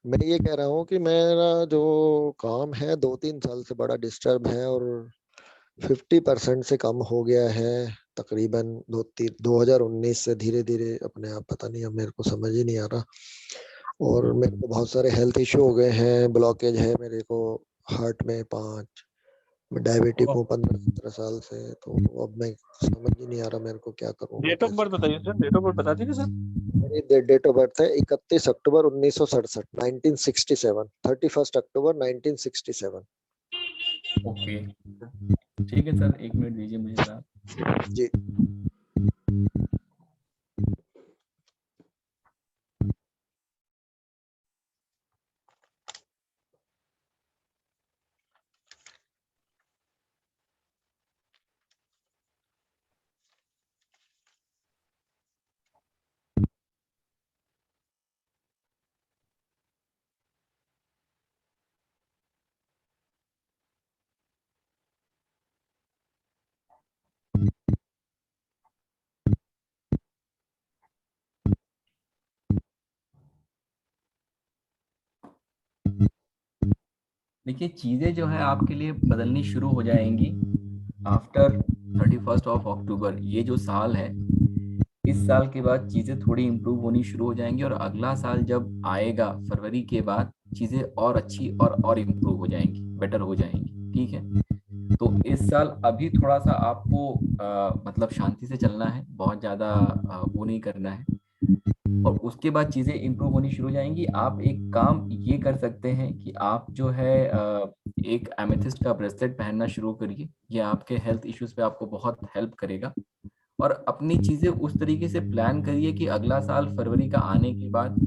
मैं ये कह रहा हूँ कि मेरा जो काम है 2-3 साल से बड़ा डिस्टर्ब है और 50% से कम हो गया है तकरीबन 2019 से। धीरे धीरे अपने आप पता नहीं, अब मेरे को समझ ही नहीं आ रहा, और मेरे को बहुत सारे हेल्थ इशू हो गए हैं, ब्लॉकेज है मेरे को हार्ट में 5, मैं डायबिटिक हूँ 15-17 साल से, तो अब मैं समझ ही नहीं आ रहा मेरे को क्या करूँ। डेट ऑफ बर्थ बताइए सर, डेट ऑफ बर्थ बता दीजिए सर। मेरी डेट ऑफ बर्थ है 31 अक्टूबर 1967, 1967, 31 अक्टूबर 1967। ओके ठीक है सर, 1 मिनट दीजिए मुझे सर। जी देखिए चीजें जो है आपके लिए बदलनी शुरू हो जाएंगी आफ्टर 31 ऑफ अक्टूबर। ये जो साल है, इस साल के बाद चीजें थोड़ी इम्प्रूव होनी शुरू हो जाएंगी, और अगला साल जब आएगा फरवरी के बाद चीजें और अच्छी और इम्प्रूव हो जाएंगी, बेटर हो जाएंगी। ठीक है, तो इस साल अभी थोड़ा सा आपको मतलब शांति से चलना है, बहुत ज्यादा वो नहीं करना है, और उसके बाद चीजें इम्प्रूव होनी शुरू हो जाएंगी। आप एक काम ये कर सकते हैं कि आप जो है एक एमेथिस्ट का ब्रेसलेट पहनना शुरू करिए, ये आपके हेल्थ इश्यूज पे आपको बहुत हेल्प करेगा। और अपनी चीजें उस तरीके से प्लान करिए कि अगला साल फरवरी का आने के बाद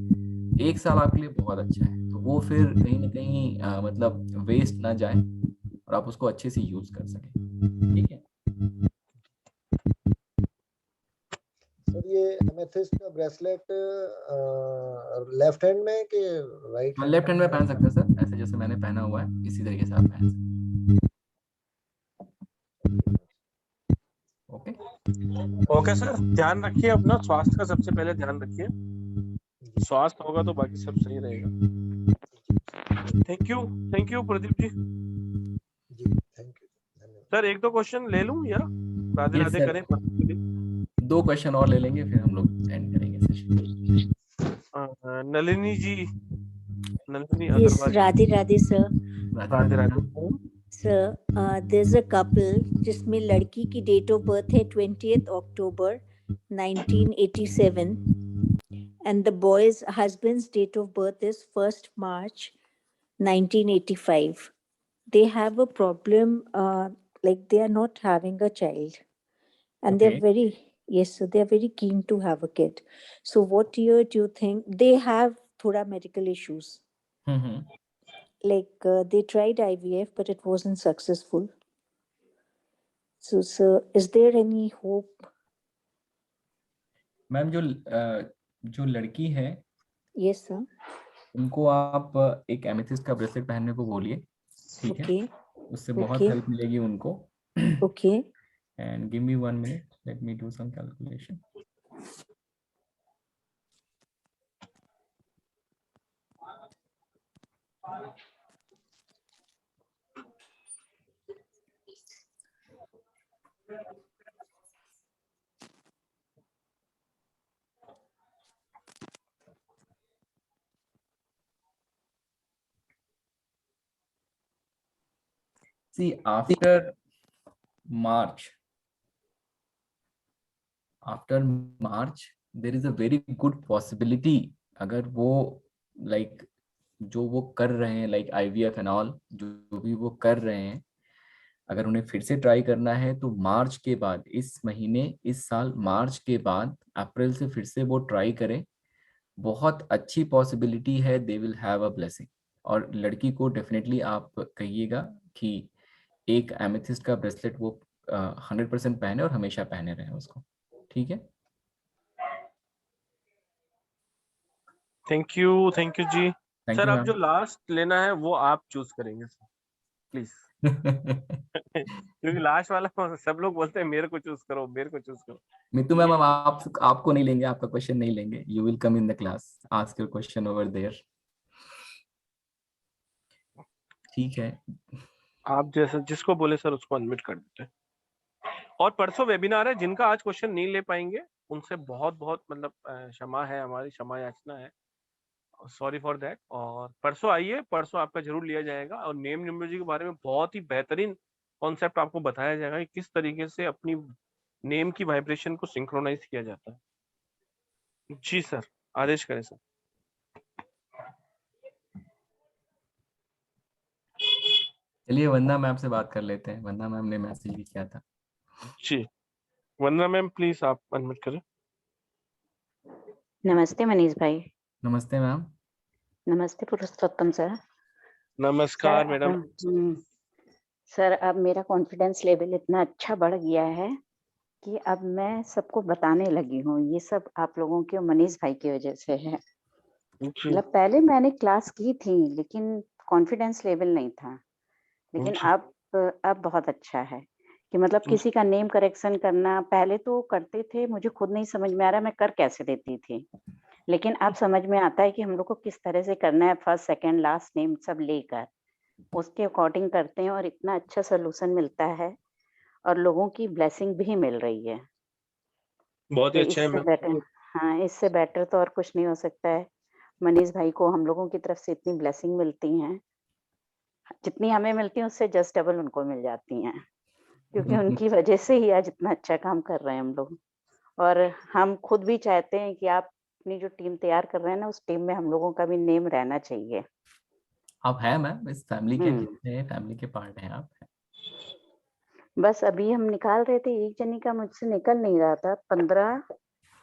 1 साल आपके लिए बहुत अच्छा है, तो वो फिर कहीं ना कहीं मतलब वेस्ट ना जाए और आप उसको अच्छे से यूज कर सकें। ठीक है सर, ये एमेथिस्ट का ब्रेसलेट लेफ्ट हैंड में कि राइट हैंड? लेफ्ट हैंड में पहन सकते हैं सर, ऐसे जैसे मैंने पहना हुआ है इसी तरीके से आप पहन सकते हैं। ओके ओके सर, ध्यान रखिए अपना स्वास्थ्य का, सबसे पहले ध्यान रखिए। स्वास्थ्य होगा तो बाकी सब सही रहेगा। Thank you Pradeep ji. Thank you. Sir एक दो क्वेश्चन ले लूं या राधे Yes, राधे sir. करें? 2 क्वेश्चन और ले लेंगे फिर हम लोग एंड करेंगे session. Nalini ji, Nalini Yes, Agarwal. Radhe Radhe sir. Radhe Radhe. Sir, there's a couple जिसमें लड़की की डेट ऑफ बर्थ है 20th October 1987 and the boy's husband's date of birth is 1st March 1985. They have a problem, like they are not having a child, and they're very, yes, so they're very keen to have a kid. So what year do you think they have thoda medical issues? Like they tried IVF, but it wasn't successful. So, sir, is there any hope? Ma'am जो लड़की है, Yes, sir. उनको आप एक एमेथिस्ट का ब्रेसलेट पहनने को बोलिए, ठीक है? उससे बहुत हेल्प मिलेगी उनको। Okay. And give me 1 minute, let me do some calculation. See, after March, there is a very good possibility, अगर वो like जो वो कर रहे हैं like IVF and all, जो भी वो कर रहे हैं, अगर उन्हें फिर से ट्राई करना है तो मार्च के बाद, इस महीने, इस साल मार्च के बाद, अप्रैल से फिर से वो ट्राई करें। बहुत अच्छी पॉसिबिलिटी है they will have a blessing. और लड़की को डेफिनेटली आप कहिएगा कि एक एमेथिस्ट का ब्रेसलेट वो 100% पहने और हमेशा पहने रहे उसको, ठीक है? थैंक यू जी। Thank सर you, अब ma'am. जो लास्ट लेना है वो आप चूज करेंगे सर, प्लीज। क्योंकि लास्ट वाला सब लोग बोलते हैं मेरे को चूज करो, मेरे को चूज करो। मितू मैम, आपको नहीं लेंगे, आपका क्वेश्चन नहीं लेंगे। You will come in the class, ask your question over there, ठीक है? आप जैसा जिसको बोले सर उसको अनम्यूट कर देते हैं। और परसों वेबिनार है, जिनका आज क्वेश्चन नहीं ले पाएंगे उनसे बहुत बहुत मतलब क्षमा है, हमारी क्षमा याचना है, सॉरी फॉर दैट। और परसों आइए, परसों आपका जरूर लिया जाएगा और नेम न्यूमरोलॉजी के बारे में बहुत ही बेहतरीन कॉन्सेप्ट आपको बताया जाएगा कि किस तरीके से अपनी नेम की वाइब्रेशन को सिंक्रोनाइज किया जाता है। जी सर, आदेश करें सर। चलिए वंदना मैम से बात कर लेते हैं। वंदना मैम ने मैसेज भी किया था। जी वंदना मैम, प्लीज आप अनम्यूट करें। नमस्ते मनीष भाई। नमस्ते मैम। नमस्ते पुरुषोत्तम सर। नमस्कार मैडम। सर अब मेरा कॉन्फिडेंस लेवल इतना अच्छा बढ़ गया है कि अब मैं सबको बताने लगी हूँ। ये सब आप लोगों के मनीष भाई की वजह से है। मतलब पहले मैंने क्लास की थी लेकिन कॉन्फिडेंस लेवल नहीं था, लेकिन अब बहुत अच्छा है कि मतलब किसी का नेम करेक्शन करना, पहले तो करते थे, मुझे खुद नहीं समझ में आ रहा मैं कर कैसे देती थी, लेकिन अब समझ में आता है कि हम लोग को किस तरह से करना है। फर्स्ट सेकंड लास्ट नेम सब लेकर उसके अकॉर्डिंग करते हैं और इतना अच्छा सोल्यूशन मिलता है और लोगों की ब्लेसिंग भी मिल रही है। बहुत ही अच्छा है मैम। हाँ, इससे बेटर तो और कुछ नहीं हो सकता है। मनीष भाई को हम लोगों की तरफ से इतनी ब्लेसिंग मिलती हैं, जितनी हमें मिलती है उससे जस्ट डबल उनको मिल जाती हैं, क्योंकि उनकी वजह से ही आज इतना अच्छा काम कर रहे हैं हम लोग। और हम खुद भी चाहते हैं कि आप अपनी जो टीम तैयार कर रहे हैं ना, उस टीम में हम लोगों का भी नेम रहना चाहिए। आप हैं मैम, इस फैमिली के हिस्से हैं, फैमिली के पार्ट हैं आप। बस अभी हम निकाल रहे थे, एक जनी का मुझसे निकल नहीं रहा था।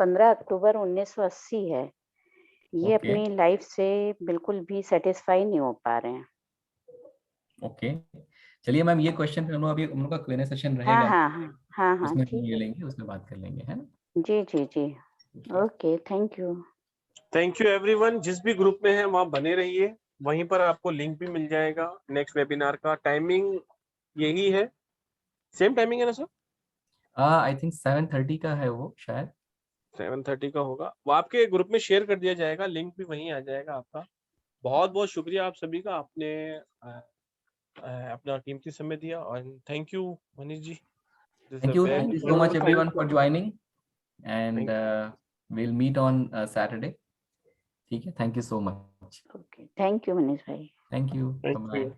15 अक्टूबर 1980 है। ये ओके अपनी लाइफ से बिल्कुल भी सेटिस्फाई नहीं हो पा रहे हैं। ओके, चलिए मैम ये क्वेश्चन पे हम लोग अभी हम लोग का क्वेश्चन सेशन हाँ रहेगा, हाँ हाँ हाँ हाँ उसमें हम ठीक ये है। लेंगे, उसमें बात कर लेंगे, है ना? जी जी जी okay thank you. Thank you everyone. जिस भी ग्रुप में है वहाँ बने रहिए, वहीं पर आपको लिंक भी मिल जाएगा। नेक्स्ट वेबिनार का टाइमिंग यही है, सेम टाइमिंग है ना सर? आई थिंक 7:30 का है वो शायद। 7:30 का होगा, वो आपके ग्रुप में शेयर कर दिया जाएगा, लिंक भी वहीं आ जाएगा आपका। बहुत बहुत शुक्रिया आप सभी का, आपने अपना कीमती समय दिया। और thank you Manish ji. Thank you so much everyone for joining and we'll meet on Saturday. ठीक है, thank you so much. Okay thank you Manish भाई। Thank you, thank bye. You.